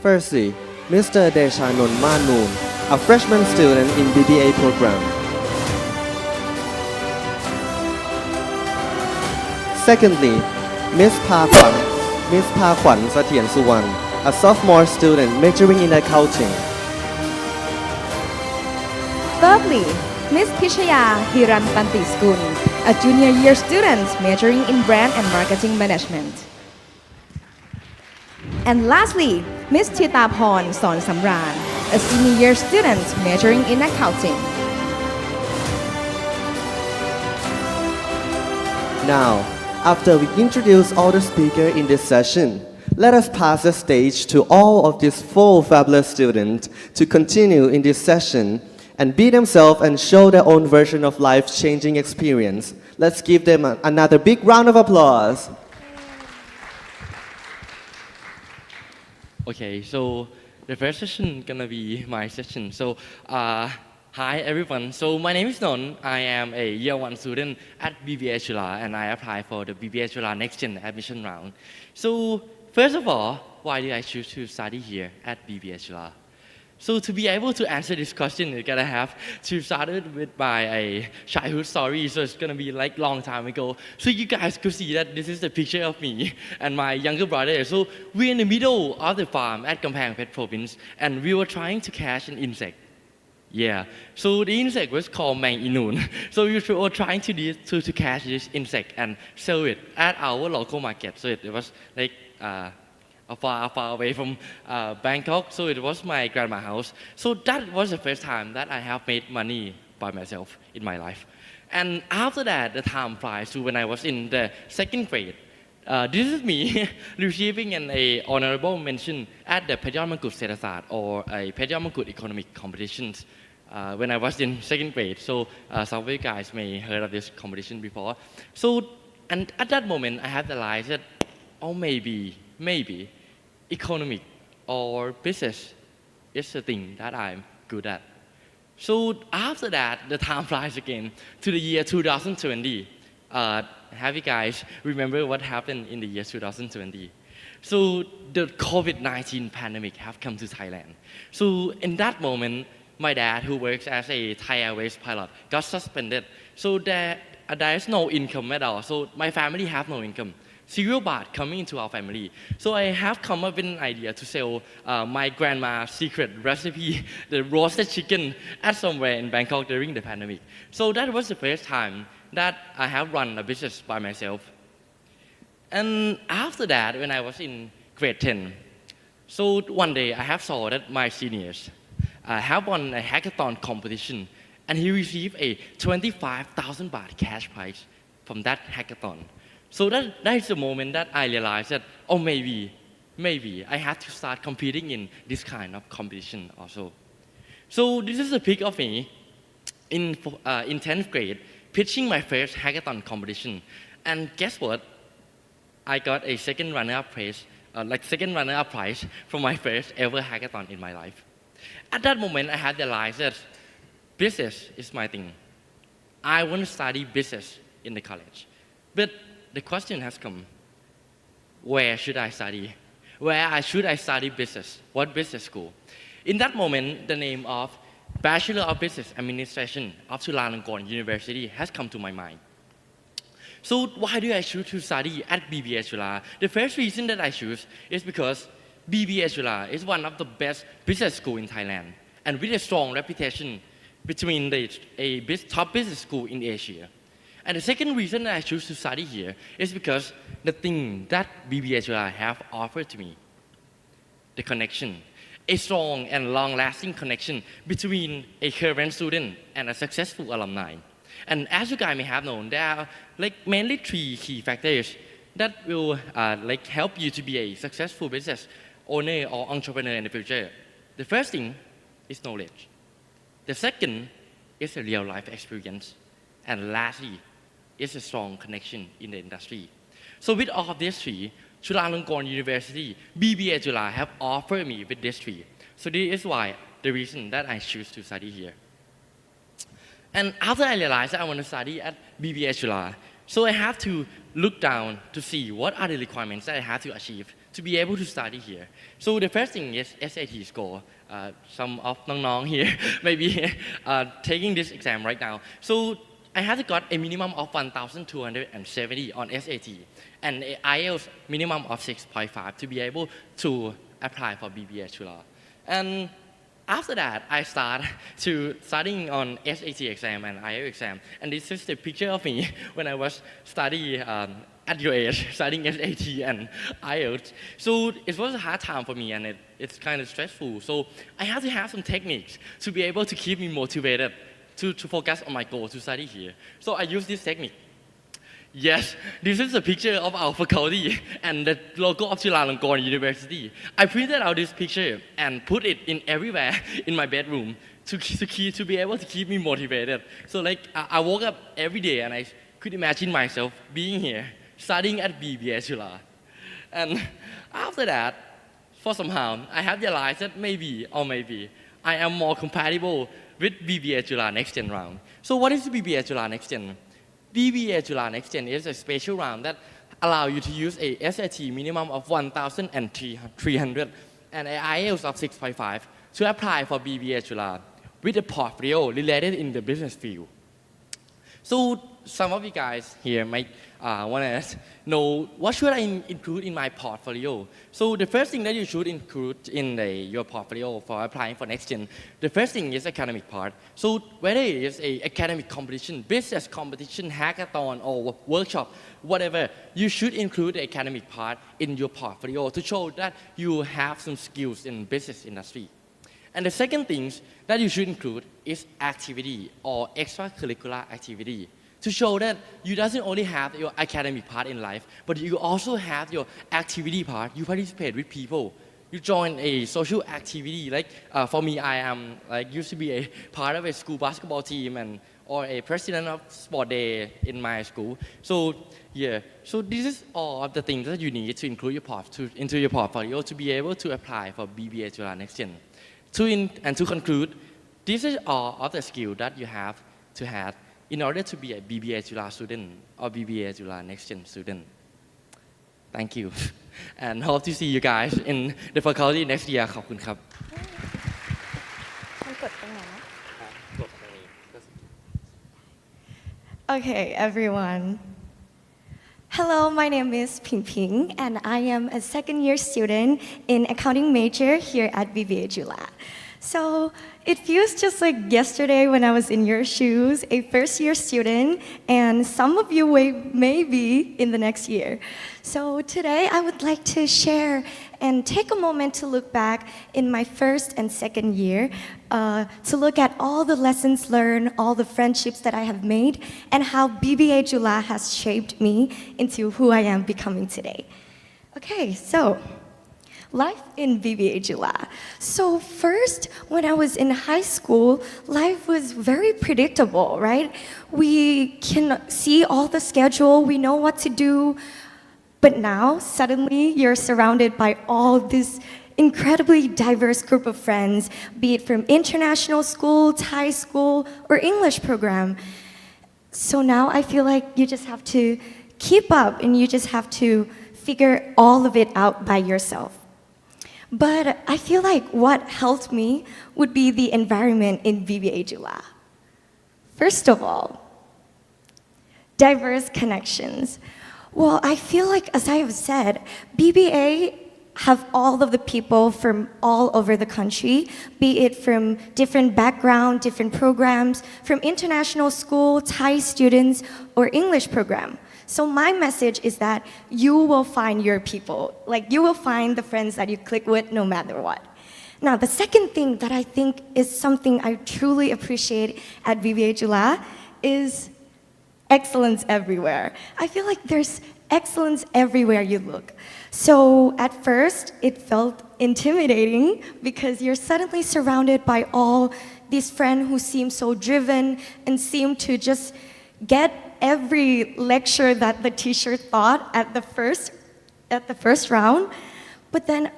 Firstly, Mr. Deshanon Manoon, a freshman student in BBA program. Secondly, Ms. Pa Kwan Satien Suwan, a sophomore student majoring in accounting. Thirdly, Ms. Pishaya Hiran Pantiskun, a junior year student majoring in brand and marketing management. And lastly, Ms. Thitapon Son Samran, a senior year student majoring in accounting. Now, after we introduce all the speakers in this session, let us pass the stage to all of these 4 fabulous students to continue in this session and be themselves and show their own version of life-changing experience. Let's give them another big round of applause. Okay, so the first session gonna be my session. So, hi everyone. So my name is Non. I am a year 1 student at BBA Chula, and I applied for the BBA Chula Next Gen admission round. So first of all, why did I choose to study here at BBA Chula? So to be able to answer this question, you're gonna have to start it with my childhood story. So it's gonna be like long time ago. So you guys could see that this is the picture of me and my younger brother. So we're in the middle of the farm at Kampang Phet province, and we were trying to catch an insect. Yeah, so the insect was called Mang Inun. So we were trying to catch this insect and sell it at our local market. So it was like far away from Bangkok. So it was my grandma's house. So that was the first time that I have made money by myself in my life. And after that, the time flies to when I was in the second grade. This is me receiving an honorable mention at the Pejamankut Sethasat or a Pejamankut economic competitions when I was in second grade. So some of you guys may heard of this competition before. So, and at that moment, I had realized that, oh, maybe economic or business is the thing that I'm good at. So after that, the time flies again to the year 2020. Have you guys remember what happened in the year 2020? So the COVID-19 pandemic have come to Thailand. So in that moment, my dad, who works as a Thai Airways pilot, got suspended. So there is no income at all. So my family have no income. 0 baht coming into our family. So I have come up with an idea to sell my grandma's secret recipe, the roasted chicken, at somewhere in Bangkok during the pandemic. So that was the first time that I have run a business by myself. And after that, when I was in grade 10, so one day I have saw that my seniors have won a hackathon competition, and he received a 25,000 baht cash prize from that hackathon. So that is the moment that I realized that, oh, maybe I have to start competing in this kind of competition also. So this is a pic of me in 10th grade, pitching my first hackathon competition. And guess what? I got a second runner-up prize from my first ever hackathon in my life. At that moment, I had realized that business is my thing. I want to study business in the college. But the question has come, where should I study? Where should I study business? What business school? In that moment, the name of Bachelor of Business Administration of Chulalongkorn University has come to my mind. So why do I choose to study at BBA Chula? The first reason that I choose is because BBA Chula is one of the best business schools in Thailand and with a strong reputation between the top business school in Asia. And the second reason that I choose to study here is because the thing that BBA Chula have offered to me, the connection, a strong and long-lasting connection between a current student and a successful alumni. And as you guys may have known, there are mainly 3 key factors that will help you to be a successful business owner or entrepreneur in the future. The first thing is knowledge. The second is a real-life experience. And lastly, is a strong connection in the industry. So with all of these 3, Chulalongkorn University, BBA Chula have offered me with these 3. So this is why the reason that I choose to study here. And after I realized that I want to study at BBA Chula, so I have to look down to see what are the requirements that I have to achieve to be able to study here. So the first thing is SAT score. Some of Nong here may be taking this exam right now. So I had got a minimum of 1,270 on SAT and an IELTS minimum of 6.5 to be able to apply for BBA Chula. And after that, I started studying on SAT exam and IELTS exam. And this is the picture of me when I was studying at your age, studying SAT and IELTS. So it was a hard time for me and it's kind of stressful. So I had to have some techniques to be able to keep me motivated to focus on my goal to study here. So I use this technique. Yes, this is a picture of our faculty and the logo of Chulalongkorn University. I printed out this picture and put it in everywhere in my bedroom to be able to keep me motivated. So I woke up every day and I could imagine myself being here, studying at BBA Chula. And after that, for somehow, I have realized that maybe I am more compatible with BBA Chula Next Gen round. So what is BBA Chula Next Gen? BBA Chula Next Gen is a special round that allows you to use a SAT minimum of 1,300 and an IELTS of 6.5 to apply for BBA Chula with a portfolio related in the business field. So some of you guys here might want to know what should I include in my portfolio. So the first thing that you should include in your portfolio for applying for Next Gen, the first thing is academic part. So whether it is a academic competition, business competition, hackathon, or workshop, whatever, you should include the academic part in your portfolio to show that you have some skills in business industry. And the second thing that you should include is activity or extracurricular activity to show that you doesn't only have your academic part in life, but you also have your activity part. You participate with people. You join a social activity. Like for me, I am used to be a part of a school basketball team or a president of sport day in my school. So yeah, so this is all of the things that you need to include into your portfolio to be able to apply for BBA Chula Next Gen. To conclude, this is all of the skills that you have to have in order to be a BBA Chula student or BBA Chula Next Gen student. Thank you. And hope to see you guys in the faculty next year. ขอบคุณครับ Okay, everyone. Hello, my name is Ping Ping, and I am a second-year student in accounting major here at BBA Chula. So it feels just like yesterday when I was in your shoes, a first-year student, and some of you may be in the next year. So today I would like to share and take a moment to look back in my first and second year, to look at all the lessons learned, all the friendships that I have made, and how BBA Chula has shaped me into who I am becoming today. Okay, so life in BBA Chula. So first, when I was in high school, life was very predictable, right? We can see all the schedule, we know what to do, but now suddenly you're surrounded by all this incredibly diverse group of friends, be it from international school, Thai school, or English program. So now I feel like you just have to keep up and you just have to figure all of it out by yourself. But I feel like what helped me would be the environment in BBA Chula. First of all, diverse connections. Well, I feel like, as I have said, BBA have all of the people from all over the country, be it from different background, different programs, from international school, Thai students, or English program. So my message is that you will find your people. Like, you will find the friends that you click with no matter what. Now, the second thing that I think is something I truly appreciate at BBA Chula is excellence everywhere. I feel like there's excellence everywhere you look. So at first, it felt intimidating because you're suddenly surrounded by all these friends who seem so driven and seem to just get every lecture that the teacher thought at the first round. But then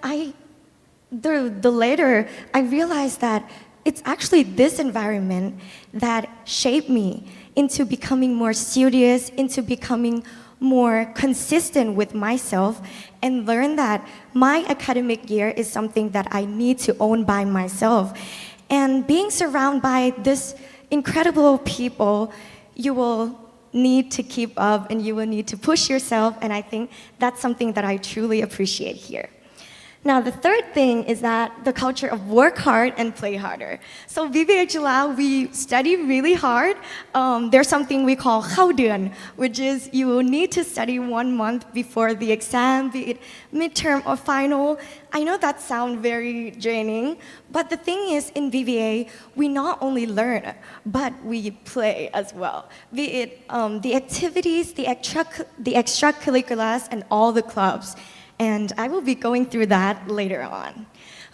later, I realized that it's actually this environment that shaped me into becoming more studious, into becoming more consistent with myself, and learn that my academic year is something that I need to own by myself. And being surrounded by this incredible people, you will need to keep up and you will need to push yourself, and I think that's something that I truly appreciate here. Now, the third thing is that the culture of work hard and play harder. So BBA Chula, we study really hard. There's something we call เข้าเดือน which is you will need to study 1 month before the exam, be it midterm or final. I know that sounds very draining, but the thing is in BBA, we not only learn, but we play as well. Be it the activities, the extracurriculars, and all the clubs. And I will be going through that later on.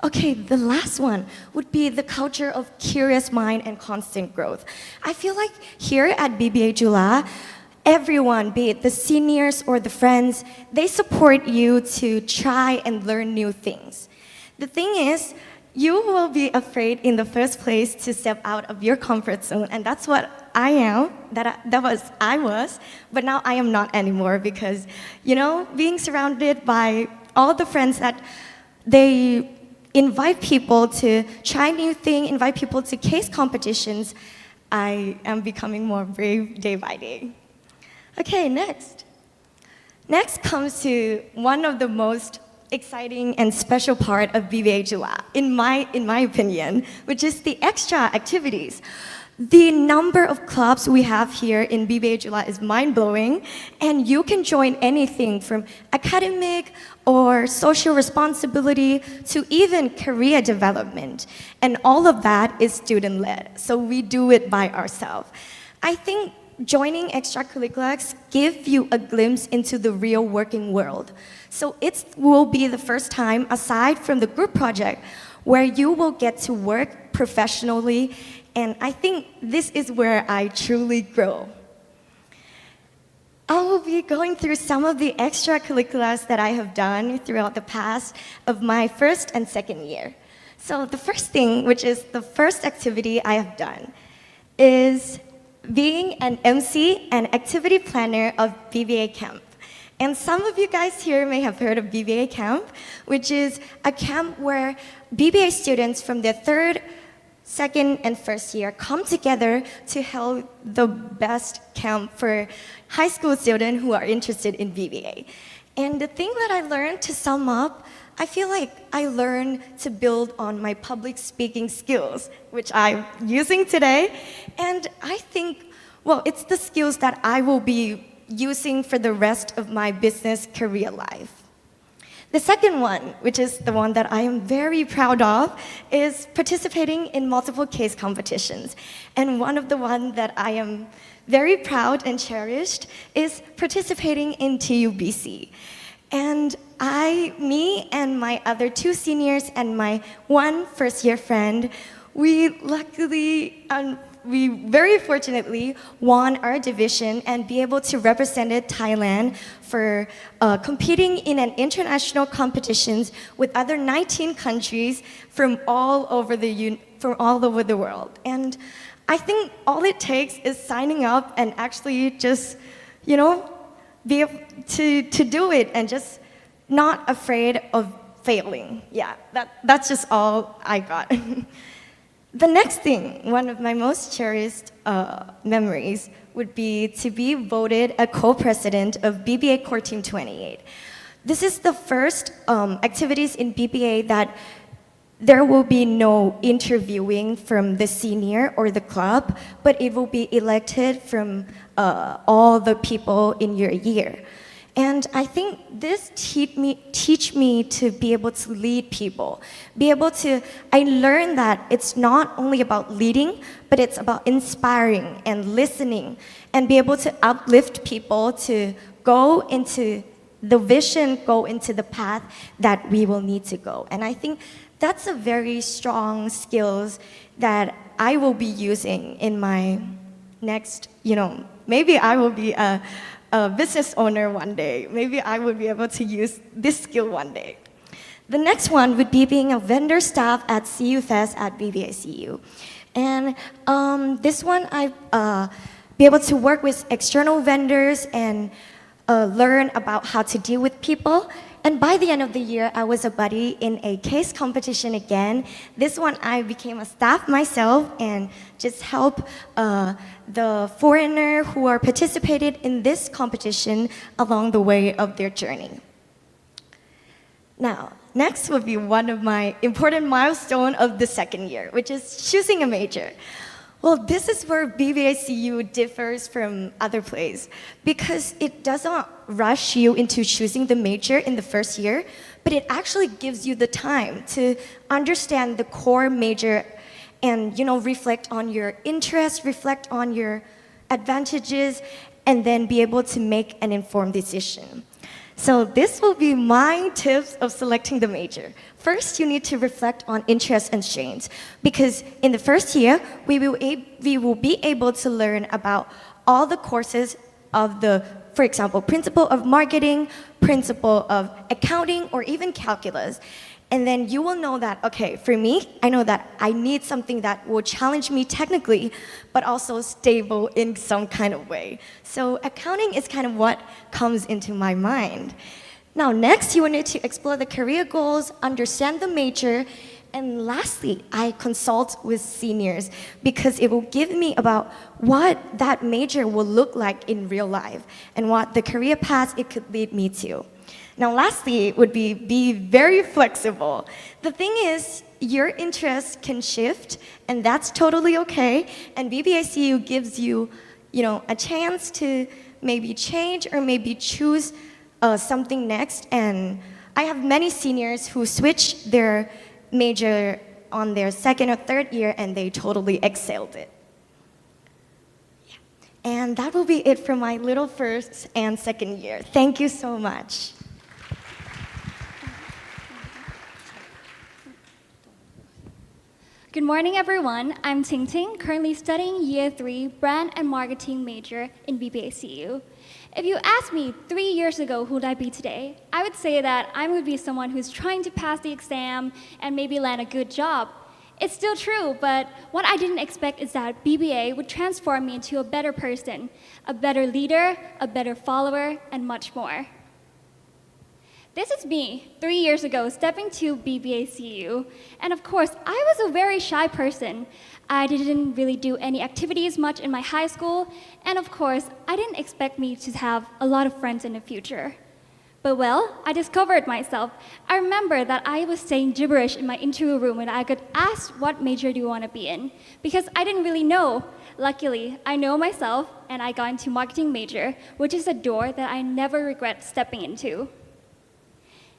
Okay, the last one would be the culture of curious mind and constant growth. I feel like here at BBA Chula, everyone, be it the seniors or the friends, they support you to try and learn new things. The thing is, you will be afraid in the first place to step out of your comfort zone, and that's what I am, I was, but now I am not anymore because, being surrounded by all the friends that they invite people to try new things, invite people to case competitions, I am becoming more brave day by day. Okay, next. Next comes to one of the most exciting and special part of BBA Chula, in my opinion, which is the extra activities. The number of clubs we have here in BBA Chula is mind-blowing, and you can join anything from academic or social responsibility to even career development. And all of that is student-led, so we do it by ourselves. I think joining extracurriculars give you a glimpse into the real working world. So it will be the first time, aside from the group project, where you will get to work professionally, and I think this is where I truly grow. I will be going through some of the extracurriculars that I have done throughout the past of my first and second year. So the first thing, which is the first activity I have done, is being an MC and activity planner of BBA Camp. And some of you guys here may have heard of BBA Camp, which is a camp where BBA students from their third, second, and first year come together to hold the best camp for high school students who are interested in BBA. And the thing that I learned, to sum up, I feel like I learned to build on my public speaking skills, which I'm using today. And I think, well, it's the skills that I will be using for the rest of my business career life. The second one, which is the one that I am very proud of, is participating in multiple case competitions. And one of the ones that I am very proud and cherished is participating in TUBC. And me and my other 2 seniors and my 1 first-year friend, we very fortunately won our division and be able to represent Thailand for competing in an international competitions with other 19 countries from all over the world. And I think all it takes is signing up and actually just, be able to do it and just not afraid of failing. Yeah, that's just all I got. The next thing, one of my most cherished memories, would be to be voted a co-president of BBA Core Team 28. This is the first activities in BBA that there will be no interviewing from the senior or the club, but it will be elected from all the people in your year. And I think this teach me to be able to lead people. I learned that it's not only about leading, but it's about inspiring and listening and be able to uplift people to go into the vision, go into the path that we will need to go. And I think that's a very strong skills that I will be using in my next, maybe I will be a business owner one day. Maybe I would be able to use this skill one day. The next one would be being a vendor staff at CU Fest at BBA CU. And this one, I be able to work with external vendors and learn about how to deal with people. And by the end of the year, I was a buddy in a case competition again. This one, I became a staff myself and just help the foreigner who are participated in this competition along the way of their journey. Now, next would be one of my important milestones of the second year, which is choosing a major. Well, this is where BBA CU differs from other places because it doesn't rush you into choosing the major in the first year, but it actually gives you the time to understand the core major and reflect on your interests, reflect on your advantages, and then be able to make an informed decision. So this will be my tips of selecting the major. First, you need to reflect on interests and strengths because in the first year, we will be able to learn about all the courses of for example, principle of marketing, principle of accounting, or even calculus. And then you will know that, okay, for me, I know that I need something that will challenge me technically, but also stable in some kind of way. So accounting is kind of what comes into my mind. Now, next, you will need to explore the career goals, understand the major, and lastly, I consult with seniors because it will give me about what that major will look like in real life and what the career path it could lead me to. Now, lastly, would be very flexible. The thing is, your interests can shift, and that's totally okay. And BBACU gives you, a chance to maybe change or maybe choose something next. And I have many seniors who switched their major on their second or third year, and they totally excelled it. Yeah. And that will be it for my little first and second year. Thank you so much. Good morning, everyone. I'm Ting Ting, currently studying Year 3 Brand and Marketing major in BBACU. If you asked me 3 years ago who would I be today, I would say that I would be someone who's trying to pass the exam and maybe land a good job. It's still true, but what I didn't expect is that BBA would transform me into a better person, a better leader, a better follower, and much more. This is me, 3 years ago, stepping to BBACU. And of course, I was a very shy person. I didn't really do any activities much in my high school. And of course, I didn't expect me to have a lot of friends in the future. But well, I discovered myself. I remember that I was saying gibberish in my interview room when I got asked what major do you want to be in, because I didn't really know. Luckily, I know myself, and I got into marketing major, which is a door that I never regret stepping into.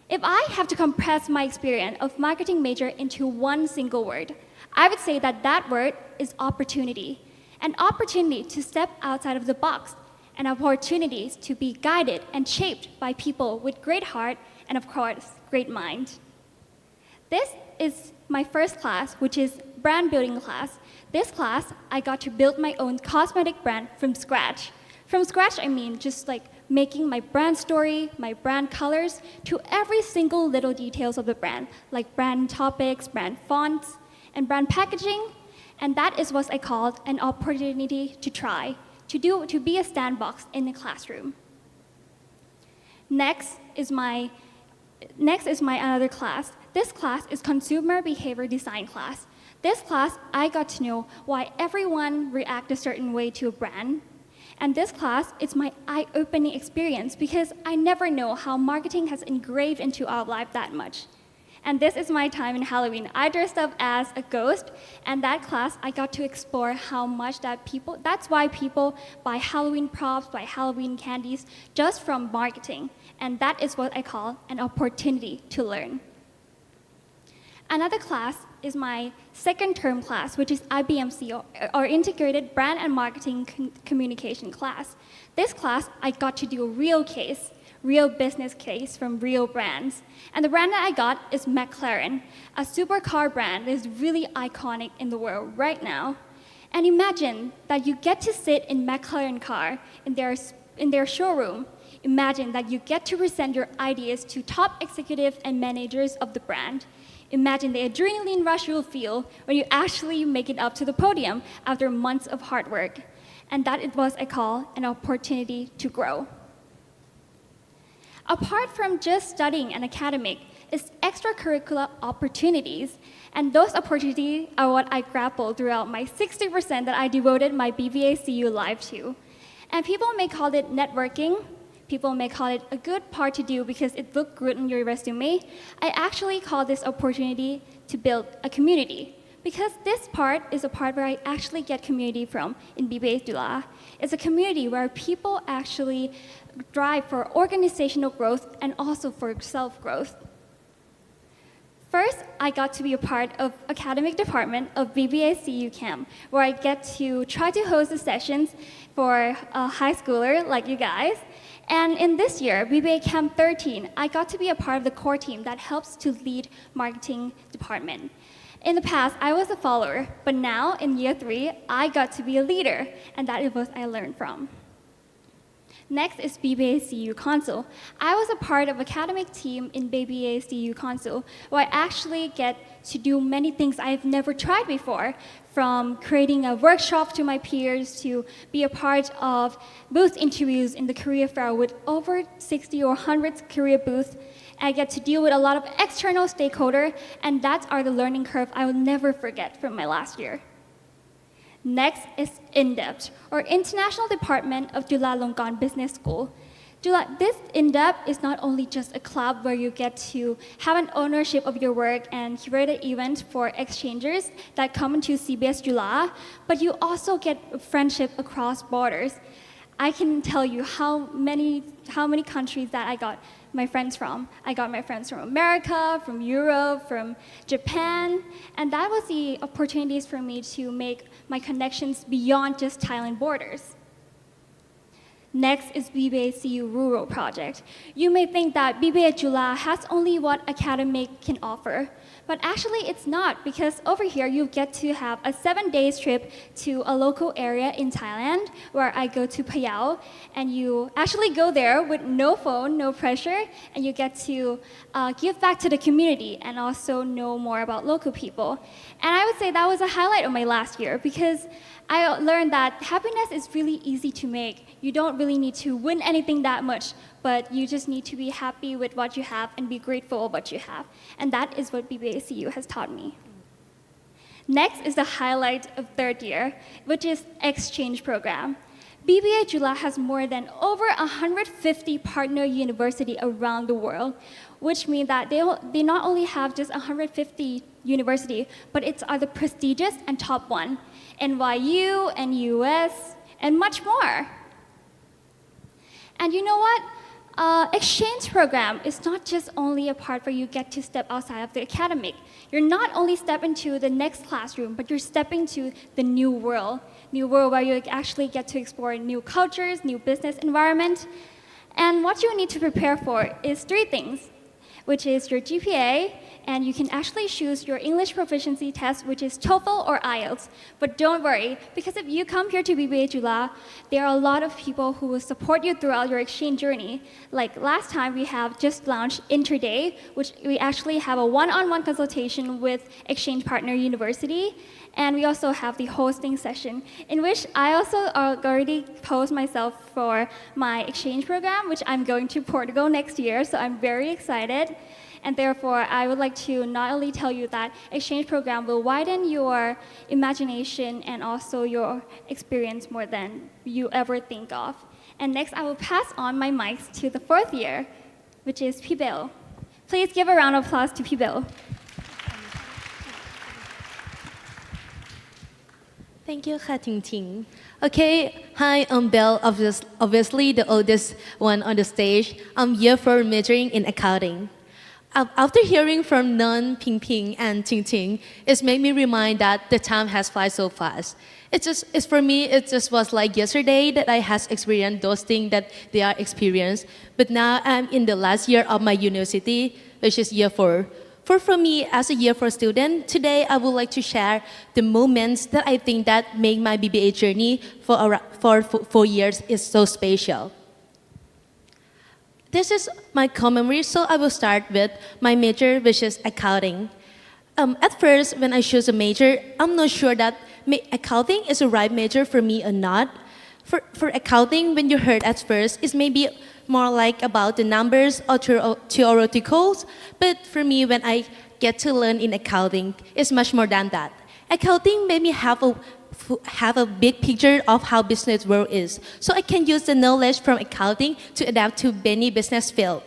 If I have to compress my experience of marketing major into one single word, I would say that that word is opportunity. An opportunity to step outside of the box, and opportunities to be guided and shaped by people with great heart and, of course, great mind. This is my first class, which is brand building class. This class, I got to build my own cosmetic brand from scratch. From scratch, I mean just like making my brand story, my brand colors, to every single little details of the brand, like brand topics, brand fonts, and brand packaging. And that is what I called an opportunity to try, to be a sandbox in the classroom. Next is my another class. This class is consumer behavior design class. This class, I got to know why everyone reacts a certain way to a brand. And this class is my eye-opening experience because I never know how marketing has engraved into our life that much. And this is my time in Halloween. I dressed up as a ghost, and that class I got to explore how much that's why people buy Halloween props, buy Halloween candies just from marketing. And that is what I call an opportunity to learn. Another class is my second term class, which is IBMC, or Integrated Brand and Marketing Communication class. This class, I got to do a real business case from real brands. And the brand that I got is McLaren, a supercar brand that is really iconic in the world right now. And imagine that you get to sit in McLaren car in their showroom. Imagine that you get to present your ideas to top executives and managers of the brand. Imagine the adrenaline rush you'll feel when you actually make it up to the podium after months of hard work. And that is what I call an opportunity to grow. Apart from just studying an academic, is extracurricular opportunities. And those opportunities are what I grappled throughout my 60% that I devoted my BBACU life to. And people may call it networking. People may call it a good part to do because it looked good in your resume. I actually call this opportunity to build a community, because this part is a part where I actually get community from in BBA Chula. It's a community where people actually drive for organizational growth and also for self-growth. First, I got to be a part of academic department of BBA CU Camp, where I get to try to host the sessions for a high schooler like you guys. And in this year, BBA Camp 13, I got to be a part of the core team that helps to lead marketing department. In the past, I was a follower, but now in year 3, I got to be a leader, and that is what I learned from. Next is BBA CU Council. I was a part of academic team in BBA CU Council, where I actually get to do many things I've never tried before, from creating a workshop to my peers to be a part of booth interviews in the career fair with over 60 or 100 career booths. I get to deal with a lot of external stakeholders, and that's the learning curve I will never forget from my last year. Next is INDEP, or International Department of Chulalongkorn Business School. This in-depth is not only just a club where you get to have an ownership of your work and curate an event for exchangers that come into CBS Chula, but you also get friendship across borders. I can tell you how many countries that I got my friends from. I got my friends from America, from Europe, from Japan, and that was the opportunities for me to make my connections beyond just Thailand borders. Next is BBA CU Rural Project. You may think that BBA Chula has only what academic can offer, but actually it's not, because over here you get to have a 7-day trip to a local area in Thailand where I go to Phayao, and you actually go there with no phone, no pressure, and you get to give back to the community and also know more about local people. And I would say that was a highlight of my last year, because I learned that happiness is really easy to make. You don't really need to win anything that much, but you just need to be happy with what you have and be grateful of what you have. And that is what BBA CU has taught me. Next is the highlight of third year, which is exchange program. BBA Chula has more than over 150 partner universities around the world, which means that they not only have just 150 universities, but it's are the prestigious and top one. NYU and US, and much more. And you know what? Exchange program is not just only a part where you get to step outside of the academic. You're not only step into the next classroom, but you're stepping to the new world where you actually get to explore new cultures, new business environment. And what you need to prepare for is 3 things, which is your GPA, and you can actually choose your English proficiency test, which is TOEFL or IELTS. But don't worry, because if you come here to BBA Chula, there are a lot of people who will support you throughout your exchange journey. Like last time, we have just launched Interday, which we actually have a one-on-one consultation with Exchange Partner University. And we also have the hosting session, in which I also already posed myself for my exchange program, which I'm going to Portugal next year, so I'm very excited. And therefore, I would like to not only tell you that exchange program will widen your imagination and also your experience more than you ever think of. And next, I will pass on my mics to the 4th year, which is Pibel. Please give a round of applause to Pibel. Thank you, Kha Ting Ting. Okay, hi, I'm Belle, obviously the oldest one on the stage. I'm year 4 majoring in accounting. After hearing from Non, Ping Ping, and Ting Ting, it's made me remind that the time has flies so fast. For me, it just was like yesterday that I has experienced those things that they are experienced. But now I'm in the last year of my university, which is year 4. For me, as a year 4 student, today I would like to share the moments that I think that make my BBA journey for 4 years is so special. This is my common memory, so I will start with my major, which is accounting. At first, when I chose a major, I'm not sure that accounting is the right major for me or not. For accounting, when you heard at first, it's maybe more like about the numbers or theoreticals, but for me, when I get to learn in accounting, it's much more than that. Accounting made me have a big picture of how business world is, so I can use the knowledge from accounting to adapt to many business field.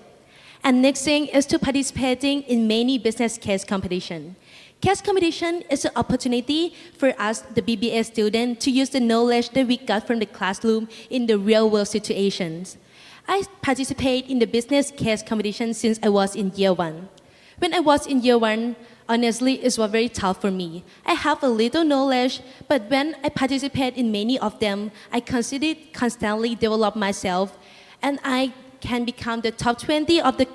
And next thing is to participating in many business case competition. Case competition is an opportunity for us, the BBA student, to use the knowledge that we got from the classroom in the real world situations. I participate in the business case competition since I was in year 1. When I was in year 1, honestly, it was very tough for me. I have a little knowledge, but when I participate in many of them, I constantly develop myself, and I can become the top 20 of the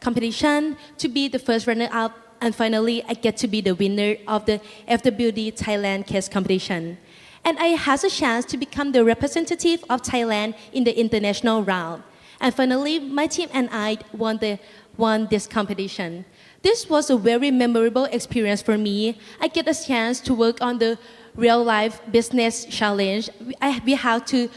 competition, to be the first runner-up, and finally, I get to be the winner of the FWD Thailand case competition. And I had a chance to become the representative of Thailand in the international round. And finally, my team and I won this competition. This was a very memorable experience for me. I get a chance to work on the real-life business challenge. We have to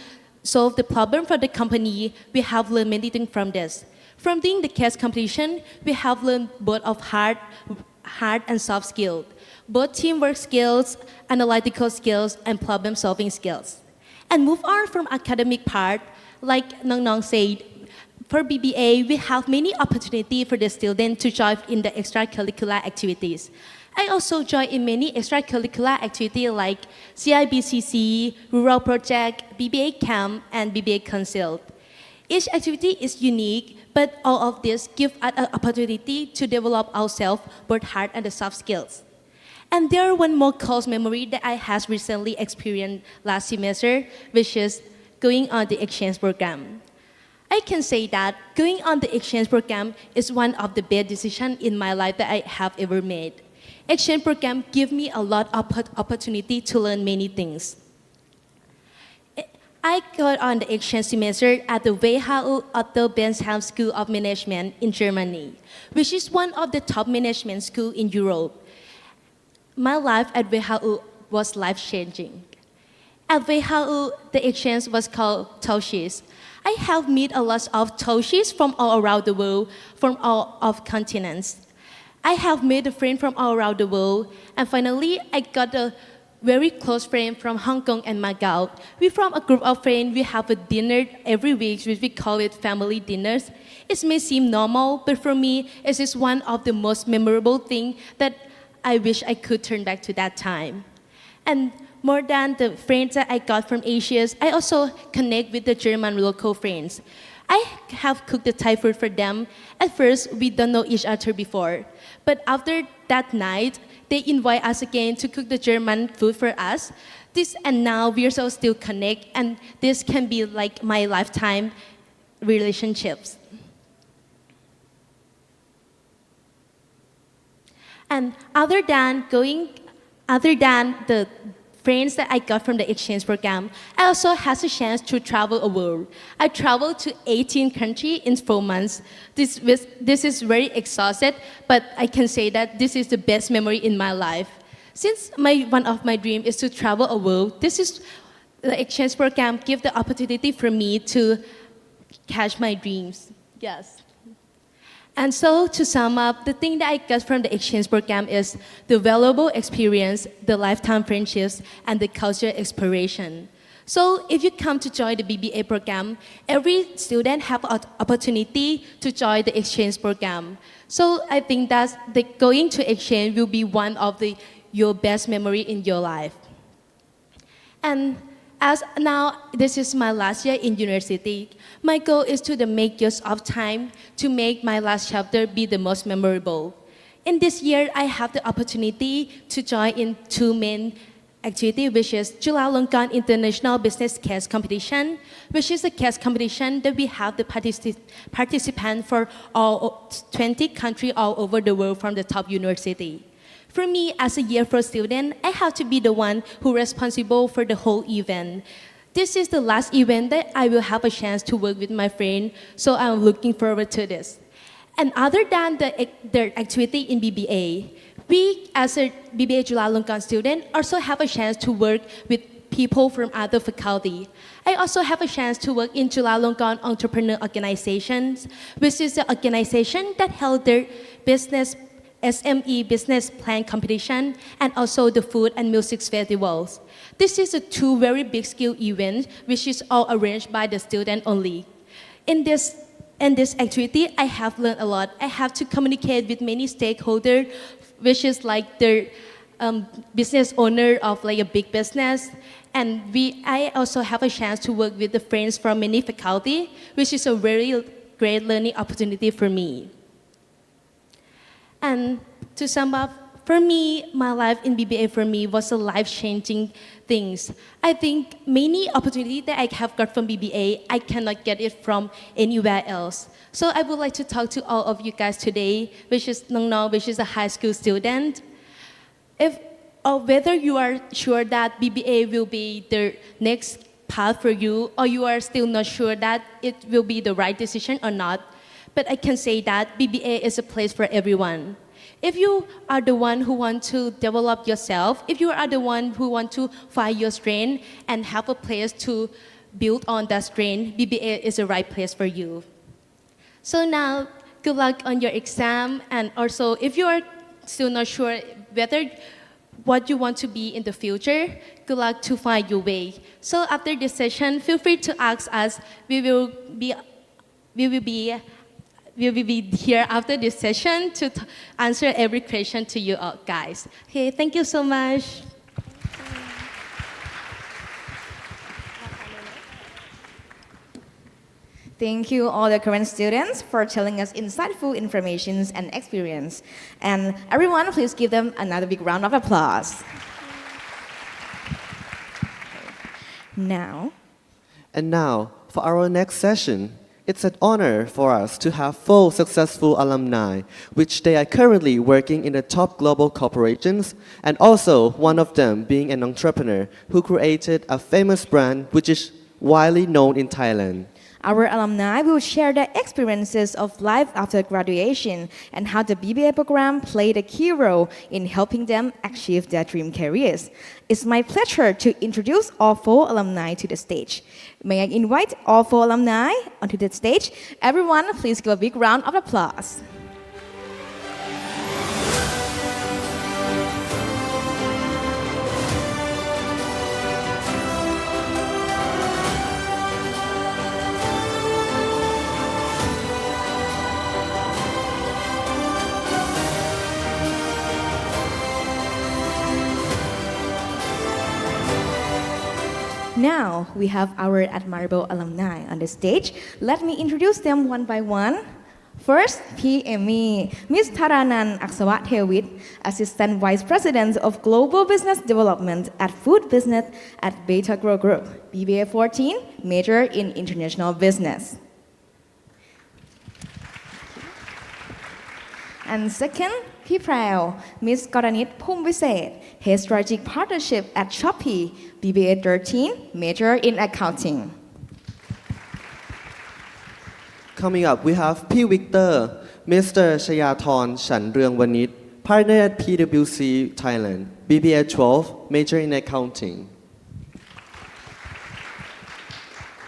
solve the problem for the company. We have learned many things from this. From doing the case competition, we have learned both of hard and soft skills, both teamwork skills, analytical skills, and problem-solving skills. And move on from academic part, like Nong Nong said, for BBA, we have many opportunities for the students to join in the extracurricular activities. I also join in many extracurricular activities like CIBCC, Rural Project, BBA Camp, and BBA Consult. Each activity is unique, but all of this give us an opportunity to develop ourselves, both hard and the soft skills. And there one more close memory that I has recently experienced last semester, which is going on the exchange program. I can say that going on the exchange program is one of the best decisions in my life that I have ever made. Exchange program give me a lot of opportunity to learn many things. I got on the exchange semester at the WHU Otto Bensheim School of Management in Germany, which is one of the top management schools in Europe. My life at WHU was life-changing. At WHU, the exchange was called Toshis. I have met a lot of Toshis from all around the world, from all of continents. I have made a friend from all around the world, and finally, I got a very close friend from Hong Kong and Macau. We from a group of friends, we have a dinner every week, which we call it family dinners. It may seem normal, but for me, it is one of the most memorable things that I wish I could turn back to that time. And more than the friends that I got from Asia, I also connect with the German local friends. I have cooked the Thai food for them. At first, we don't know each other before. But after that night, they invite us again to cook the German food for us. And now we are so still connect, and this can be like my lifetime relationships. And other than the friends that I got from the exchange program, I also had a chance to travel a world. I traveled to 18 countries in 4 months. This is very exhausted, but I can say that this is the best memory in my life. Since one of my dreams is to travel a world, the exchange program gives the opportunity for me to catch my dreams. Yes. And so to sum up, the thing that I got from the exchange program is the valuable experience, the lifetime friendships, and the cultural exploration. So if you come to join the BBA program, every student have an opportunity to join the exchange program. So I think that going to exchange will be one of your best memory in your life. And as now, this is my last year in university. My goal is to make use of time to make my last chapter be the most memorable. In this year, I have the opportunity to join in 2 main activities, which is Chulalongkorn International Business Case Competition, which is a case competition that we have the participants for all 20 countries all over the world from the top university. For me, as a year 4 student, I have to be the one who is responsible for the whole event. This is the last event that I will have a chance to work with my friend, so I'm looking forward to this. And other than the activity in BBA, we as a BBA Chula student also have a chance to work with people from other faculty. I also have a chance to work in Chulalongkorn Entrepreneur Organizations, which is the organization that held their SME business plan competition, and also the food and music festivals. This is 2 very big skill events, which is all arranged by the student only. In this activity, I have learned a lot. I have to communicate with many stakeholders, which is like the business owner of like a big business. And I also have a chance to work with the friends from many faculty, which is a very great learning opportunity for me. And to sum up, for me, my life in BBA for me was a life-changing things. I think many opportunities that I have got from BBA, I cannot get it from anywhere else. So I would like to talk to all of you guys today, which is Nong, which is a high school student. Whether you are sure that BBA will be the next path for you, or you are still not sure that it will be the right decision or not, but I can say that BBA is a place for everyone. If you are the one who want to develop yourself, if you are the one who want to find your strength and have a place to build on that strength, BBA is the right place for you. So now, good luck on your exam, and also if you are still not sure whether what you want to be in the future, good luck to find your way. So after this session, feel free to ask us. We will we will be here after this session to answer every question to you all guys. Okay, thank you so much. Thank you all the current students for telling us insightful informations and experience. And everyone, please give them another big round of applause. Now. And now, for our next session, it's an honor for us to have 4 successful alumni, which they are currently working in the top global corporations, and also one of them being an entrepreneur who created a famous brand which is widely known in Thailand. Our alumni will share their experiences of life after graduation and how the BBA program played a key role in helping them achieve their dream careers. It's my pleasure to introduce all 4 alumni to the stage. May I invite all 4 alumni onto the stage? Everyone, please give a big round of applause. Now, we have our admirable alumni on the stage. Let me introduce them one by one. First, P. Amy, Ms. Tharanan Aksawat-Thewit, Assistant Vice President of Global Business Development at Food Business at Beta Grow Group, BBA 14, major in International Business. And second, P. Prao, Ms. Goranit Phumviset, Head Strategic Partnership at Shopee, BBA 13, major in Accounting. Coming up, we have P. Victor, Mr. Shayathon Shanrungwanit, partner at PwC Thailand, BBA 12, major in Accounting.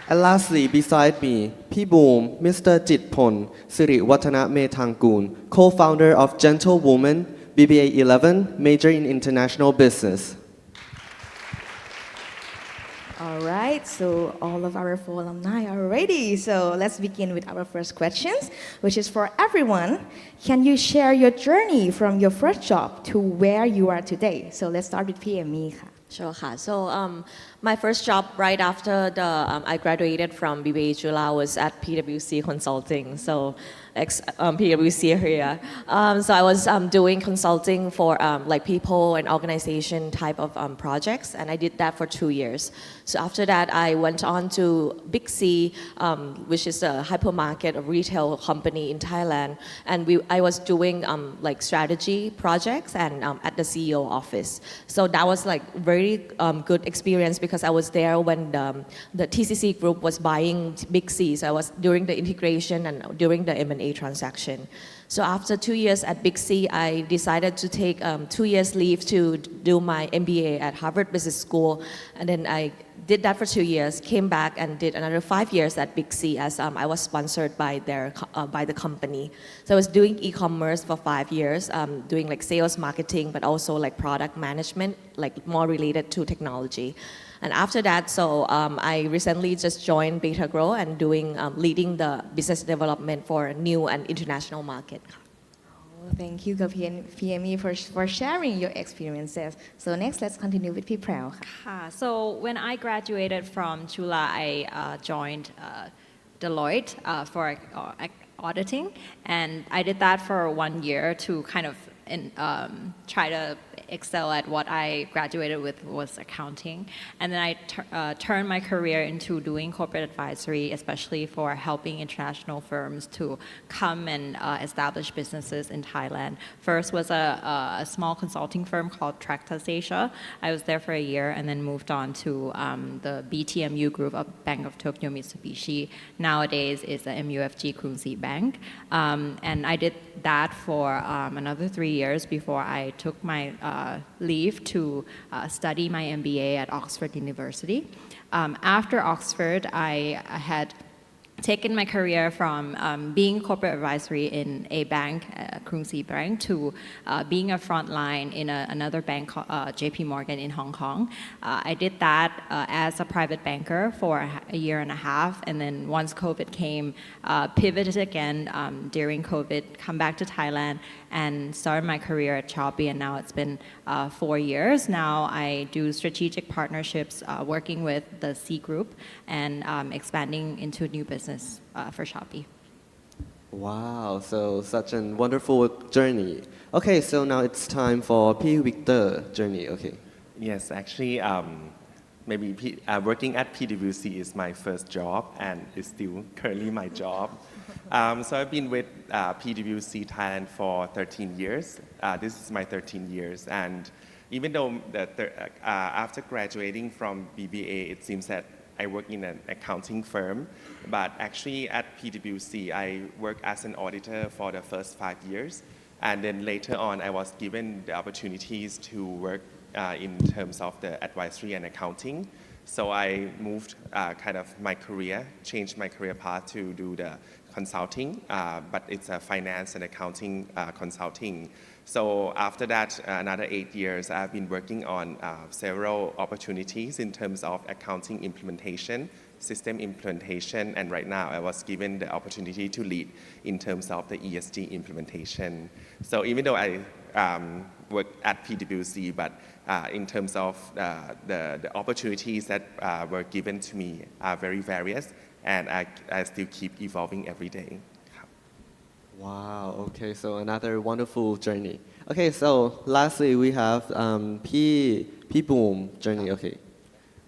And lastly, beside me, P. Boom, Mr. Jitpon Siriwatana Metangkoon, co-founder of Gentlewoman, BBA 11, major in International Business. All right, so all of our 4 alumni are ready. So let's begin with our first questions, which is for everyone. Can you share your journey from your first job to where you are today? So let's start with PME. Sure. So my first job right after I graduated from BBA Chula was at PwC Consulting. So PwC area. So I was doing consulting for like people and organization type of projects, and I did that for 2 years. So after that, I went on to Big C, which is a hypermarket, a retail company in Thailand, and I was doing like strategy projects and at the CEO office. So that was like very good experience because I was there when the TCC group was buying Big C. So I was during the integration and during the M&A transaction. So after 2 years at Big C, I decided to take 2 years leave to do my MBA at Harvard Business School, and then I did that for 2 years, came back and did another 5 years at Big C as I was sponsored by the company. So I was doing e-commerce for 5 years, doing like sales marketing, but also like product management, like more related to technology. And after that, so I recently just joined Beta Grow and leading the business development for new and international market. Oh, thank you, PME, for sharing your experiences. So next, let's continue with P. Prao. So when I graduated from Chula, I joined Deloitte for auditing, and I did that for 1 year to kind of try to excel at what I graduated with was accounting. And then I turned my career into doing corporate advisory, especially for helping international firms to come and establish businesses in Thailand. First was a small consulting firm called Tractus Asia. I was there for a year and then moved on to the BTMU group of Bank of Tokyo Mitsubishi. Nowadays is the MUFG Krungsri Bank. And I did that for another 3 years before I took my leave to study my MBA at Oxford University. After Oxford, I had taken my career from being corporate advisory in a bank, Krung Si Bank, to being a frontline in another bank, JP Morgan in Hong Kong. I did that as a private banker for a year and a half, and then once COVID came, pivoted again during COVID, come back to Thailand, and started my career at Shopee, and now it's been 4 years. Now I do strategic partnerships working with the C Group and expanding into new business for Shopee. Wow, so such a wonderful journey. Okay, so now it's time for P. Victor journey. Okay. Yes, actually, working at PwC is my first job and is still currently my job. So I've been with PwC Thailand for 13 years. This is my 13 years, and even though after graduating from BBA, it seems that I work in an accounting firm, but actually at PwC, I worked as an auditor for the first 5 years. And then later on, I was given the opportunities to work in terms of the advisory and accounting. So I moved my career, changed my career path to do the consulting, but it's a finance and accounting consulting. So after that, another 8 years, I've been working on several opportunities in terms of accounting implementation, system implementation, and right now I was given the opportunity to lead in terms of the ESG implementation. So even though I work at PwC, but in terms of the opportunities that were given to me are very various, and I still keep evolving every day. Wow, okay, so another wonderful journey. Okay, so lastly we have P Boom journey, okay.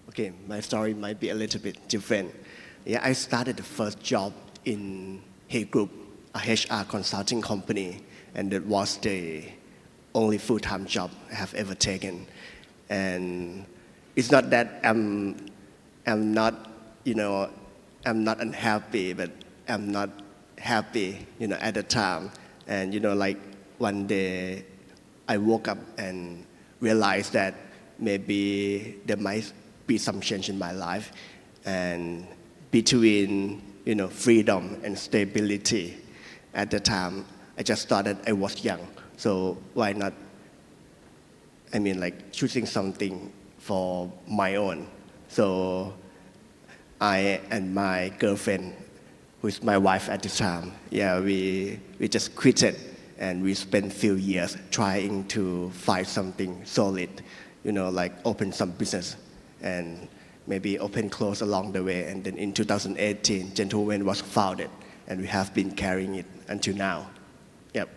Okay, my story might be a little bit different. Yeah, I started the first job in Hey Group, a HR consulting company, and that was the only full-time job I have ever taken. And it's not that I'm not unhappy, but I'm not happy, at the time. And, one day I woke up and realized that maybe there might be some change in my life. And between, freedom and stability, at the time, I just thought that I was young. So why not, choosing something for my own. So I and my girlfriend, who is my wife at the time, we just quit it, and we spent a few years trying to find something solid, open some business, and maybe open close along the way. And then in 2018, Gentleman was founded, and we have been carrying it until now. Yep.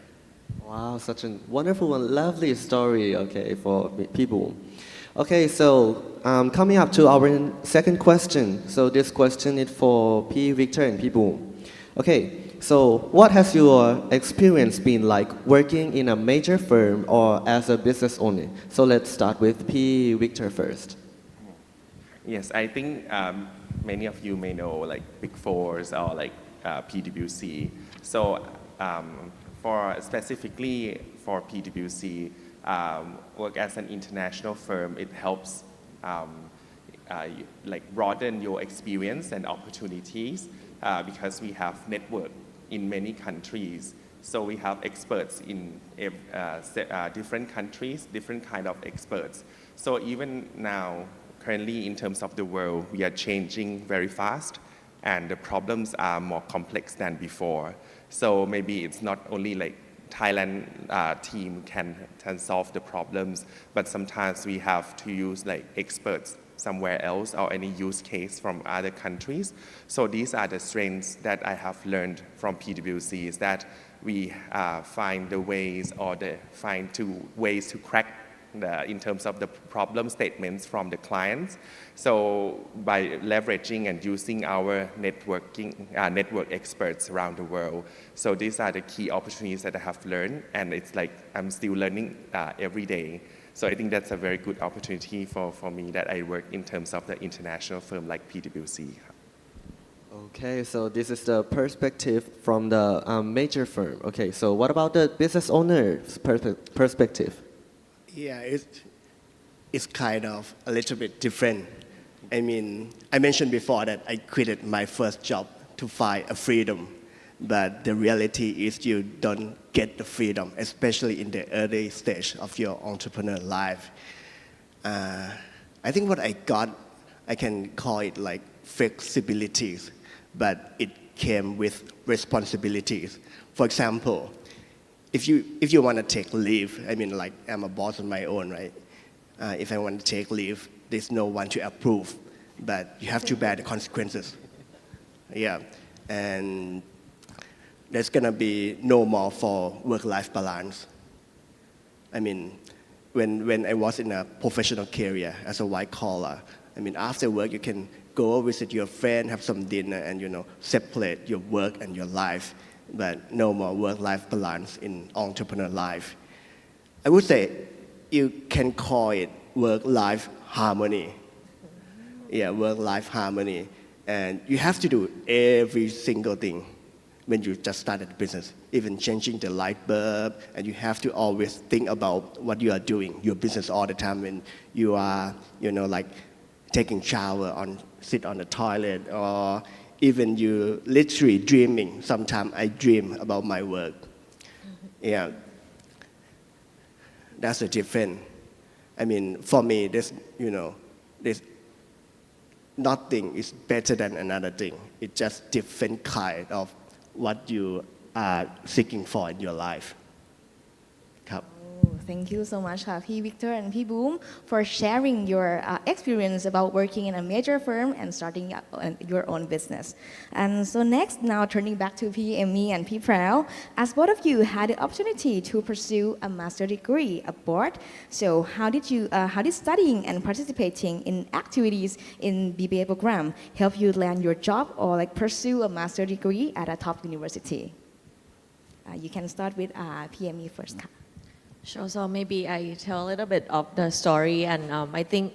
Wow, such a wonderful and lovely story, okay, for people. Okay, so coming up to our second question. So this question is for P. Victor and P. Boom. Okay, so what has your experience been like working in a major firm or as a business owner? So let's start with P. Victor first. Yes, I think many of you may know Big Fours or PwC. So specifically for PwC, work as an international firm, it helps broaden your experience and opportunities because we have network in many countries. So we have experts in different countries, different kind of experts. So even now, currently in terms of the world, we are changing very fast, and the problems are more complex than before. So maybe it's not only Thailand team can solve the problems, but sometimes we have to use experts somewhere else or any use case from other countries. So these are the strengths that I have learned from PwC, is that we find the ways or ways to crack in terms of the problem statements from the clients. So by leveraging and using our network experts around the world. So these are the key opportunities that I have learned, and it's I'm still learning every day. So I think that's a very good opportunity for me that I work in terms of the international firm like PwC. Okay, so this is the perspective from the major firm. Okay, so what about the business owner's perspective? Yeah, it's kind of a little bit different. I mentioned before that I quitted my first job to find a freedom. But the reality is you don't get the freedom, especially in the early stage of your entrepreneur life. I think what I got, I can call it like flexibilities, but it came with responsibilities. For example, if you want to take leave, I mean, like I'm a boss on my own, right? If I want to take leave, there's no one to approve, but you have to bear the consequences. Yeah, and there's gonna be no more for work-life balance. I mean, when I was in a professional career as a white collar, I mean, after work you can go visit your friend, have some dinner, and separate your work and your life. But no more work-life balance in entrepreneur life. I would say you can call it work-life harmony. Yeah, work-life harmony. And you have to do every single thing when you just started the business, even changing the light bulb, and you have to always think about what you are doing, your business all the time when you are, like taking shower, sit on the toilet, or even you literally dreaming. Sometimes I dream about my work. Yeah, that's the difference. I mean, for me, there's nothing is better than another thing. It's just different kind of what you are seeking for in your life. ครับ Thank you so much ค่ะ พี่ Victor and พี่ Boom for sharing your experience about working in a major firm and starting your own business. And so next, now turning back toพี่ Emmy and พี่ Prao, as both of you had the opportunity to pursue a master degree abroad, so how did studying and participating in activities in BBA program help you land your job or like pursue a master degree at a top university? You can start with พี่ Emmy first ค่ะ Sure. So maybe I tell a little bit of the story, and I think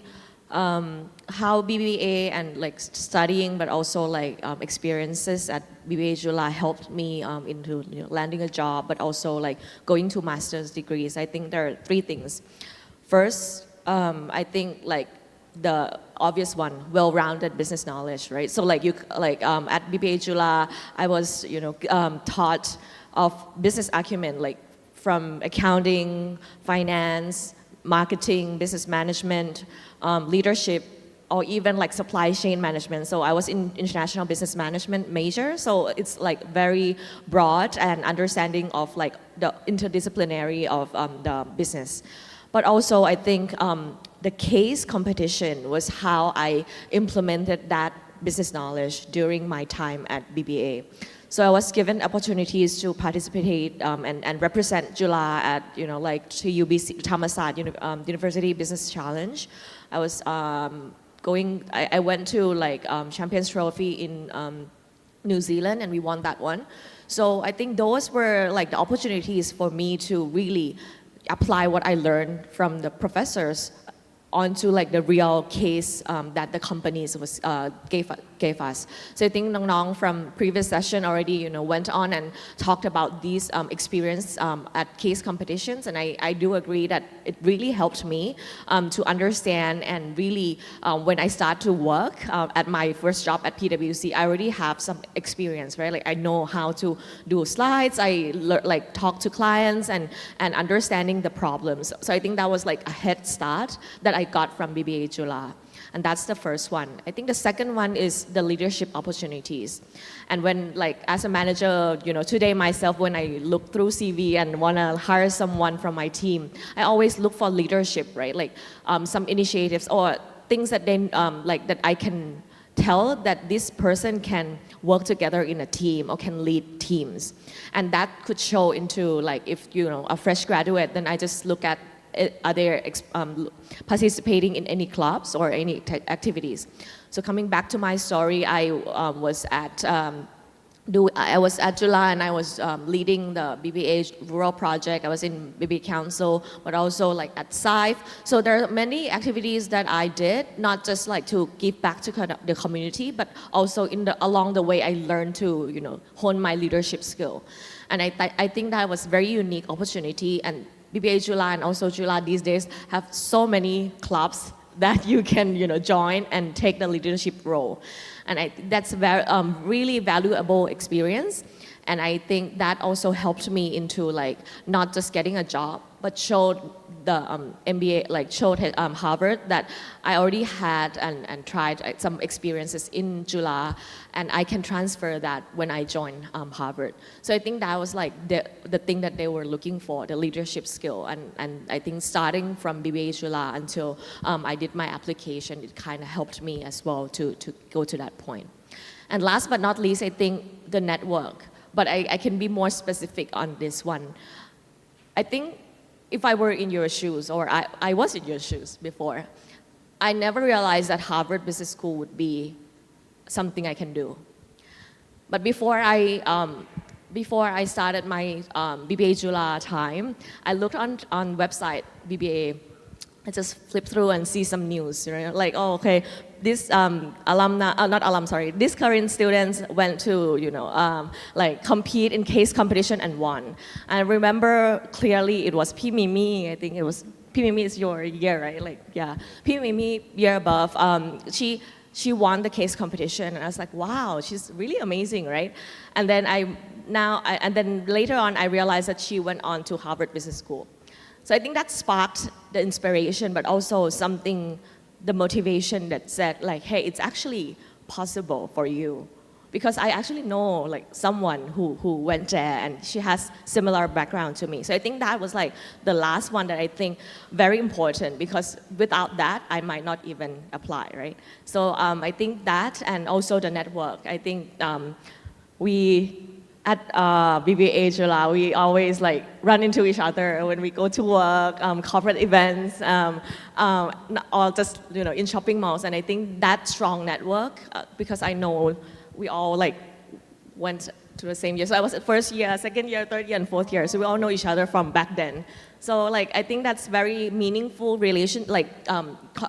how BBA and like studying, but also like experiences at BBA Chula helped me into landing a job, but also like going to master's degrees. I think there are three things. First, I think like the obvious one, well-rounded business knowledge, right? So like at BBA Chula, I was taught of business acumen, like from accounting, finance, marketing, business management, leadership, or even like supply chain management. So I was in international business management major, so it's like very broad and understanding of like the interdisciplinary of the business. But also I think the case competition was how I implemented that business knowledge during my time at BBA. So I was given opportunities to participate and represent Chula at like to UBC Thammasat University Business Challenge. I was I went to like Champions Trophy in New Zealand, and we won that one. So I think those were like the opportunities for me to really apply what I learned from the professors onto like the real case that the companies gave us. So I think Nong from previous session already went on and talked about these experience at case competitions, and I do agree that it really helped me to understand, and really when I start to work at my first job at PwC, I already have some experience, right? Like I know how to do slides, I like talk to clients and understanding the problems. So I think that was like a head start that I got from BBA Chula. And that's the first one. I think the second one is the leadership opportunities. And when like as a manager, today myself, when I look through CV and want to hire someone from my team, I always look for leadership, right? Like some initiatives or things that they like that I can tell that this person can work together in a team or can lead teams. And that could show into like if a fresh graduate, then I just look at are they participating in any clubs or any activities. So coming back to my story, I was at Chula, and I was leading the BBA Rural Project. I was in BBA Council, but also like at SIFE. So there are many activities that I did, not just like to give back to the community, but also along the way I learned to hone my leadership skill. And I think that was very unique opportunity. And BBA Chula and also Chula these days have so many clubs that you can join and take the leadership role. And that's a very really valuable experience. And I think that also helped me into like not just getting a job, but showed the MBA, like showed Harvard that I already had and tried some experiences in Chula, and I can transfer that when I joined Harvard. So I think that was like the thing that they were looking for, the leadership skill. And I think starting from BBA Chula until I did my application, it kind of helped me as well to go to that point. And last but not least, I think the network. But I can be more specific on this one. I think if I were in your shoes, or I was in your shoes before, I never realized that Harvard Business School would be something I can do. But before I started my BBA Chula time, I looked on website BBA. I just flip through and see some news, like, oh, okay, this this current students went to, like compete in case competition and won. I remember clearly it was P Mimi, I think it was, P Mimi is your year, right? Like, yeah, P Mimi, year above, she won the case competition, and I was like, wow, she's really amazing, right? And then and then later on, I realized that she went on to Harvard Business School. So I think that sparked the inspiration, but also something, the motivation that said like, hey, it's actually possible for you. Because I actually know like someone who went there and she has similar background to me. So I think that was like the last one that I think very important, because without that, I might not even apply, right? So I think that, and also the network. I think we, at BBA Chula, we always like run into each other when we go to work, corporate events, or just in shopping malls. And I think that strong network, because I know we all like went to the same year. So I was at first year, second year, third year, and fourth year. So we all know each other from back then. So like I think that's very meaningful relation, like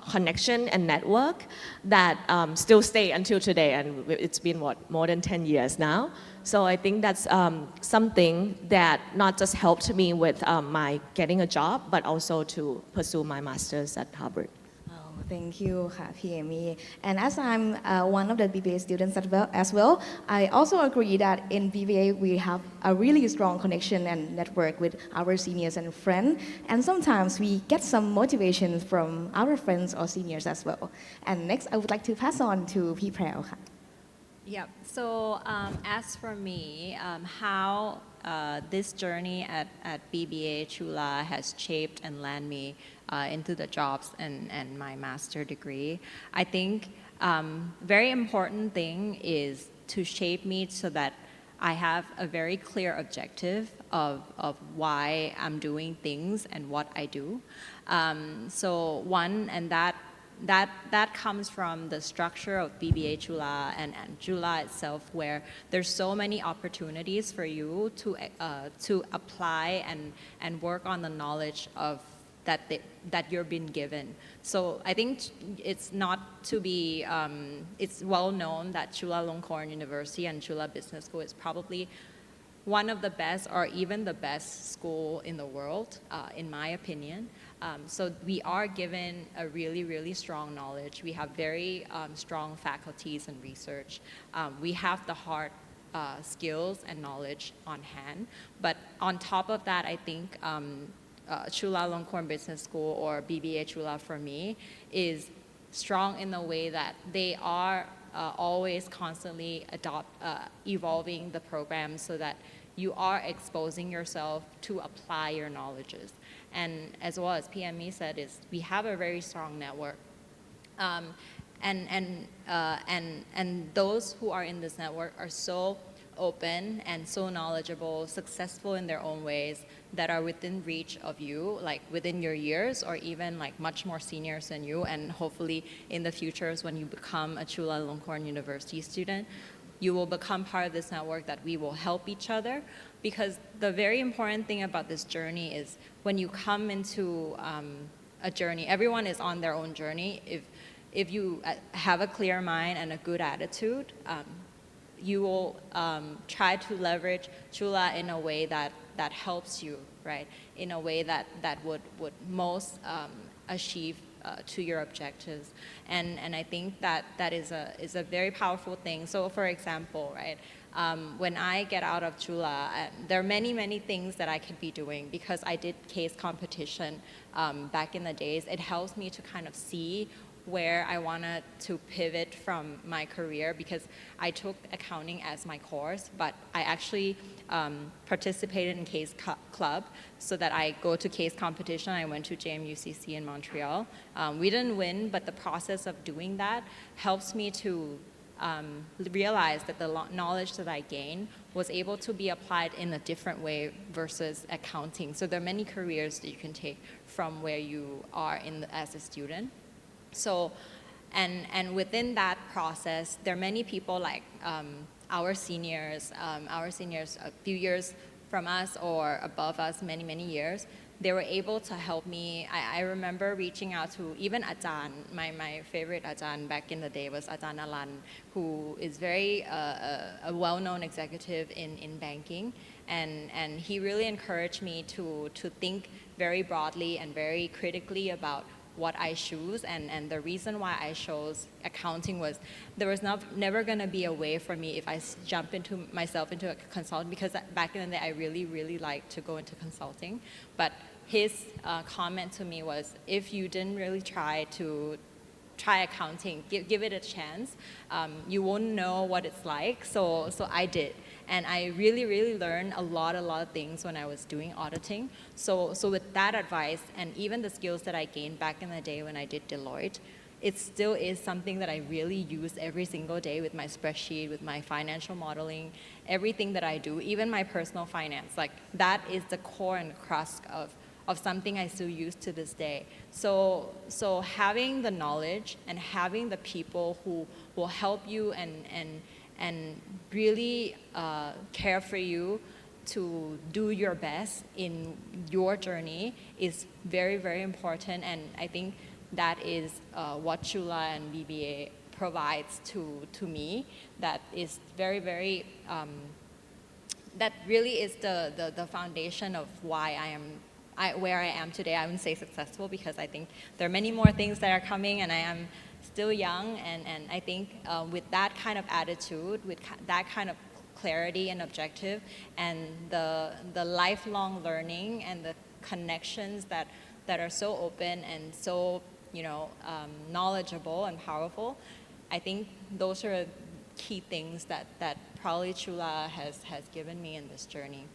connection and network that still stay until today. And it's been what, more than 10 years now. So I think that's something that not just helped me with my getting a job, but also to pursue my master's at Harvard. Thank you, PME. And as I'm one of the BBA students as well, I also agree that in BBA we have a really strong connection and network with our seniors and friends. And sometimes we get some motivation from our friends or seniors as well. And next, I would like to pass on to P. Prao. Yeah, so as for me, how this journey at BBA Chula has shaped and landed me into the jobs and my master degree, I think very important thing is to shape me so that I have a very clear objective of why I'm doing things and what I do. So one, and that comes from the structure of BBA Chula and Chula itself, where there's so many opportunities for you to apply and work on the knowledge of that you're being given. So I think it's not to be, it's well known that Chulalongkorn University and Chula Business School is probably one of the best or even the best school in the world, in my opinion. So we are given a really, really strong knowledge. We have very strong faculties and research. We have the hard skills and knowledge on hand. But on top of that, I think Chulalongkorn Business School, or BBA Chula for me, is strong in the way that they are always constantly evolving the program so that you are exposing yourself to apply your knowledges. And as well as PME said, is we have a very strong network. And those who are in this network are so open and so knowledgeable, successful in their own ways, that are within reach of you, like within your years, or even like much more seniors than you. And hopefully in the futures, when you become a Chulalongkorn University student, you will become part of this network that we will help each other. Because the very important thing about this journey is when you come into a journey, everyone is on their own journey. If you have a clear mind and a good attitude, you will try to leverage Chula in a way that helps you, right? In a way that would most achieve to your objectives. And I think that is a very powerful thing. So for example, right, when I get out of Chula, there are many things that I could be doing because I did case competition back in the days. It helps me to kind of see where I wanted to pivot from my career because I took accounting as my course, but I actually participated in case club so that I go to case competition. I went to JMUCC in Montreal. We didn't win, but the process of doing that helps me to realize that the knowledge that I gained was able to be applied in a different way versus accounting. So there are many careers that you can take from where you are as a student. So, and within that process, there are many people like our seniors a few years from us or above us, many years. They were able to help me. I remember reaching out to even Ajahn. My favorite Ajahn back in the day was Ajahn Alan, who is very a well-known executive in banking. And he really encouraged me to think very broadly and very critically about what I choose, and the reason why I chose accounting was there was never going to be a way for me if I jump myself into a consultant, because back in the day I really liked to go into consulting. But his comment to me was, if you didn't really try accounting, give it a chance, you won't know what it's like. So I did. And I really learned a lot of things when I was doing auditing. So with that advice and even the skills that I gained back in the day when I did Deloitte, it still is something that I really use every single day with my spreadsheet, with my financial modeling, everything that I do, even my personal finance. Like that is the core and crust of something I still use to this day. So having the knowledge and having the people who will help you and really care for you to do your best in your journey is very important. And I think that is what Chula and BBA provides to me. That is very that really is the foundation of why where I am today. I wouldn't say successful because I think there are many more things that are coming, and I am still young, and I think with that kind of attitude, with that kind of clarity and objective, and the lifelong learning and the connections that are so open and so knowledgeable and powerful, I think those are key things that probably Chula has given me in this journey.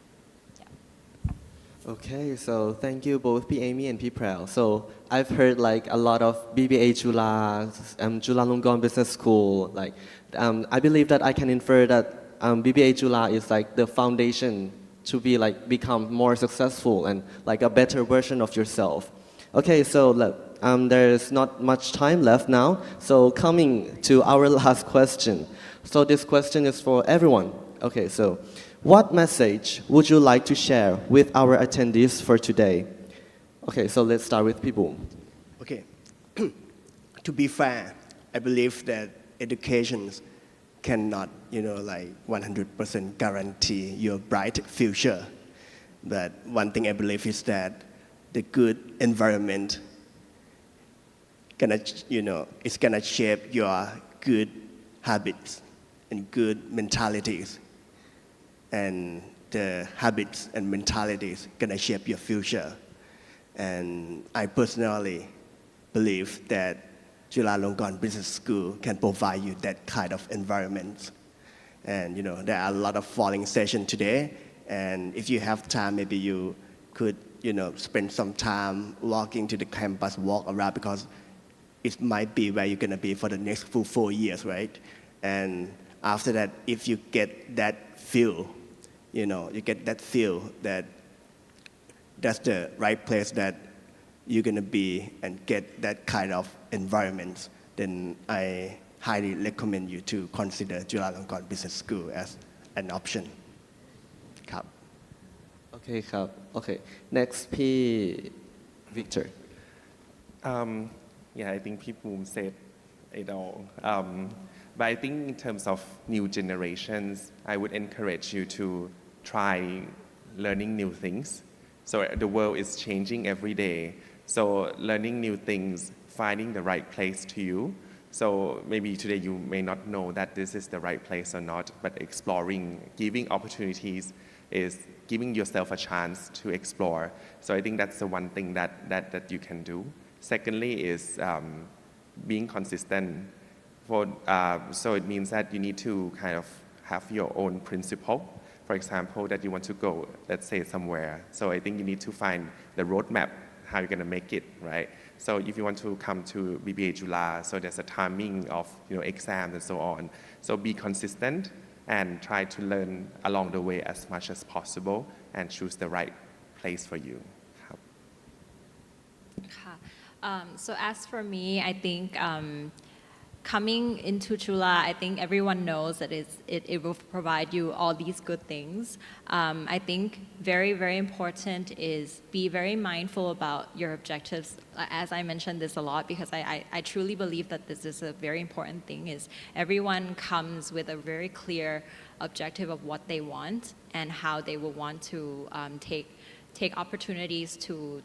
Okay, so thank you both P. Amy and P. Prel. So I've heard like a lot of BBA Chula, Chulalongkorn Business School. Like, I believe that I can infer that BBA Chula is like the foundation to become more successful and like a better version of yourself. Okay, so there's not much time left now. So coming to our last question. So this question is for everyone. Okay, so what message would you like to share with our attendees for today? Okay, so let's start with people. Okay. To be fair, I believe that education cannot, 100% guarantee your bright future. But one thing I believe is that the good environment is gonna shape your good habits and good mentalities. And the habits and mentalities gonna shape your future. And I personally believe that Chulalongkorn Business School can provide you that kind of environment. And there are a lot of falling sessions today, and if you have time, maybe you could spend some time walking to the campus, walk around, because it might be where you're gonna be for the next full 4 years, right? And after that, if you get that feel, you get that feel that that's the right place that you're gonna be and get that kind of environment, then I highly recommend you to consider Chulalongkorn Business School as an option. ครับ Okay, ครับ Okay, next P. Victor. Yeah, I think people said it all. But I think in terms of new generations, I would encourage you to try learning new things. So the world is changing every day. So learning new things finding the right place to you. So maybe today you may not know that this is the right place or not, but exploring, giving opportunities is giving yourself a chance to explore. So I think that's the one thing that you can do. Secondly is being consistent. So it means that you need to kind of have your own principle. For example, that you want to go, let's say, somewhere. So I think you need to find the roadmap, how you're going to make it, right? So if you want to come to BBA Chula, so there's a timing of exams and so on. So be consistent and try to learn along the way as much as possible and choose the right place for you. ครับ So as for me, I think coming into Chula, I think everyone knows that it will provide you all these good things. I think very, very important is be very mindful about your objectives. As I mentioned this a lot, because I truly believe that this is a very important thing, is everyone comes with a very clear objective of what they want and how they will want to take opportunities to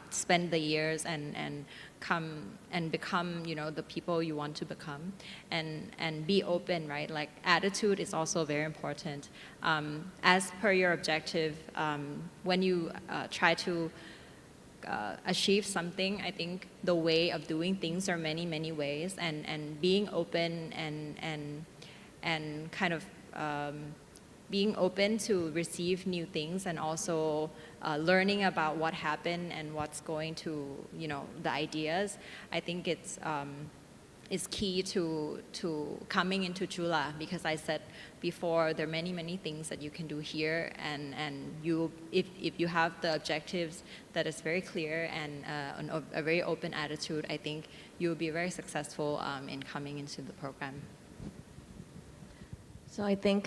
spend the years and come and become, the people you want to become, and be open, right? Like attitude is also very important. As per your objective, when you try to achieve something, I think the way of doing things are many, many ways, and being open and kind of being open to receive new things, and also learning about what happened and what's going to, the ideas. I think it's is key to coming into Chula, because I said before there are many, many things that you can do here, and you, if you have the objectives that is very clear and a very open attitude, I think you will be very successful in coming into the program. So I think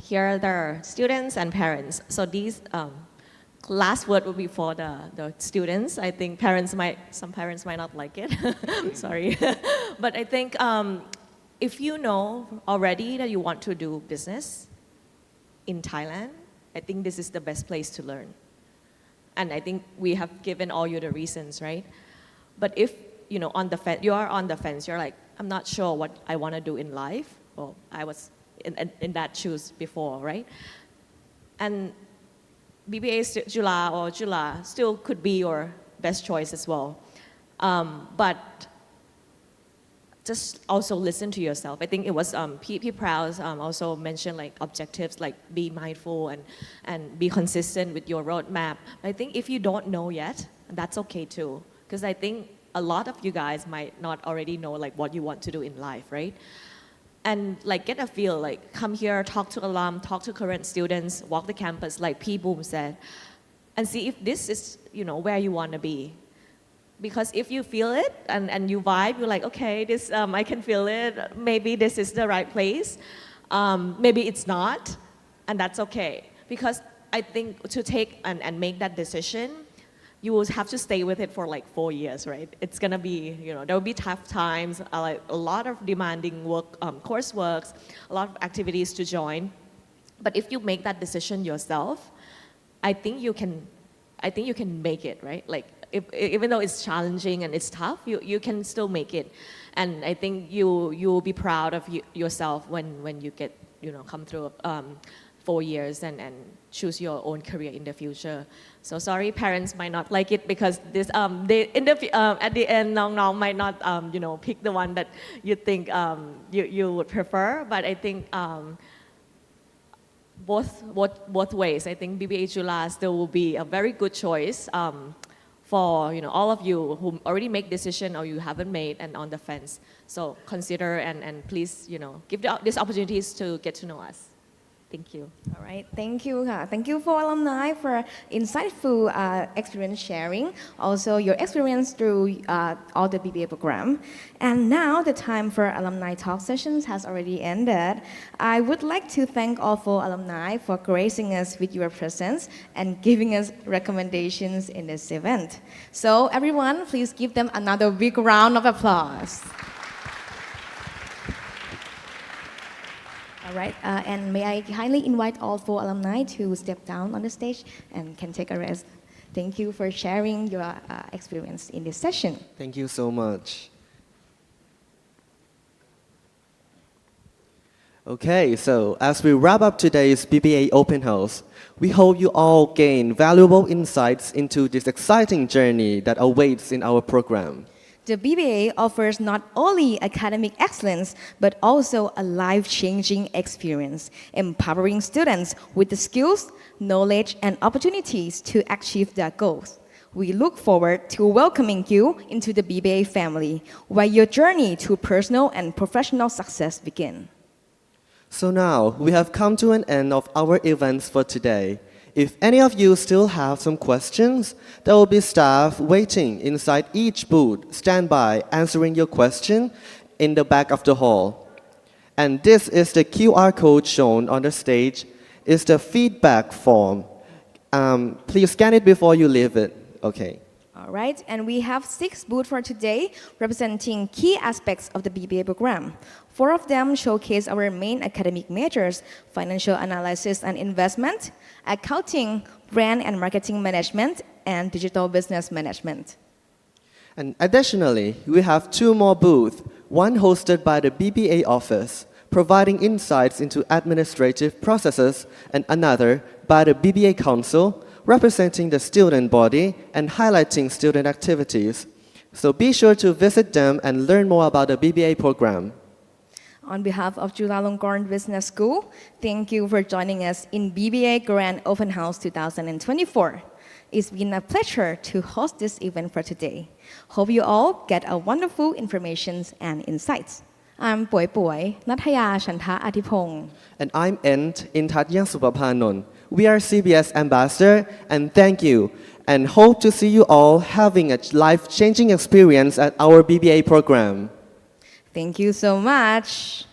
here there are students and parents. So these last word will be for the students. I think some parents might not like it. Sorry. But I think if you know already that you want to do business in Thailand, I think this is the best place to learn. And I think we have given all you the reasons, right? But if you are on the fence, you're like, I'm not sure what I want to do in life. Well, I was in that shoes before, right? And BBA Chula or Chula still could be your best choice as well. But just also listen to yourself. I think it was P. Prowse also mentioned like objectives, like be mindful and be consistent with your roadmap. I think if you don't know yet, that's okay too. Because I think a lot of you guys might not already know like what you want to do in life, right? And like get a feel, like come here, talk to alum, talk to current students, walk the campus, like P. Boom said, and see if this is where you want to be. Because if you feel it and you vibe, you're like, okay, this I can feel it. Maybe this is the right place. Maybe it's not, and that's okay. Because I think to take and make that decision, you will have to stay with it for like 4 years, right? It's gonna be, there will be tough times, like a lot of demanding work, coursework, a lot of activities to join. But if you make that decision yourself, I think you can make it, right? Like even though it's challenging and it's tough, you can still make it. And I think you will be proud of yourself when you get, come through 4 years and choose your own career in the future. So sorry, parents might not like it, because this at the end, Nong might not pick the one that you think you would prefer. But I think both ways. I think BBA Chula still will be a very good choice for all of you who already make decision or you haven't made and on the fence. So consider and please give these opportunities to get to know us. Thank you. All right, thank you. Thank you for alumni for insightful experience sharing, also your experience through all the BBA program. And now the time for alumni talk sessions has already ended. I would like to thank all four alumni for gracing us with your presence and giving us recommendations in this event. So everyone, please give them another big round of applause. All right, and may I kindly invite all four alumni to step down on the stage and can take a rest. Thank you for sharing your experience in this session. Thank you so much. Okay, so as we wrap up today's BBA Open House, we hope you all gain valuable insights into this exciting journey that awaits in our program. The BBA offers not only academic excellence, but also a life-changing experience, empowering students with the skills, knowledge, and opportunities to achieve their goals. We look forward to welcoming you into the BBA family, where your journey to personal and professional success begin. So now, we have come to an end of our events for today. If any of you still have some questions, there will be staff waiting inside each booth, standby, answering your question in the back of the hall. And this is the QR code shown on the stage, is the feedback form. Please scan it before you leave it. Okay. All right, and we have 6 booths for today representing key aspects of the BBA program. 4 of them showcase our main academic majors: financial analysis and investment, accounting, brand and marketing management, and digital business management. And additionally, we have 2 more booths, one hosted by the BBA office, providing insights into administrative processes, and another by the BBA Council, representing the student body and highlighting student activities. So be sure to visit them and learn more about the BBA program. On behalf of Chulalongkorn Business School, thank you for joining us in BBA Grand Open House 2024. It's been a pleasure to host this event for today. Hope you all get a wonderful information and insights. I'm Poi Poi, Nathaya Shantha Adipong. And I'm Ent Intatya Supapanon. We are CBS Ambassador, and thank you, and hope to see you all having a life-changing experience at our BBA program. Thank you so much.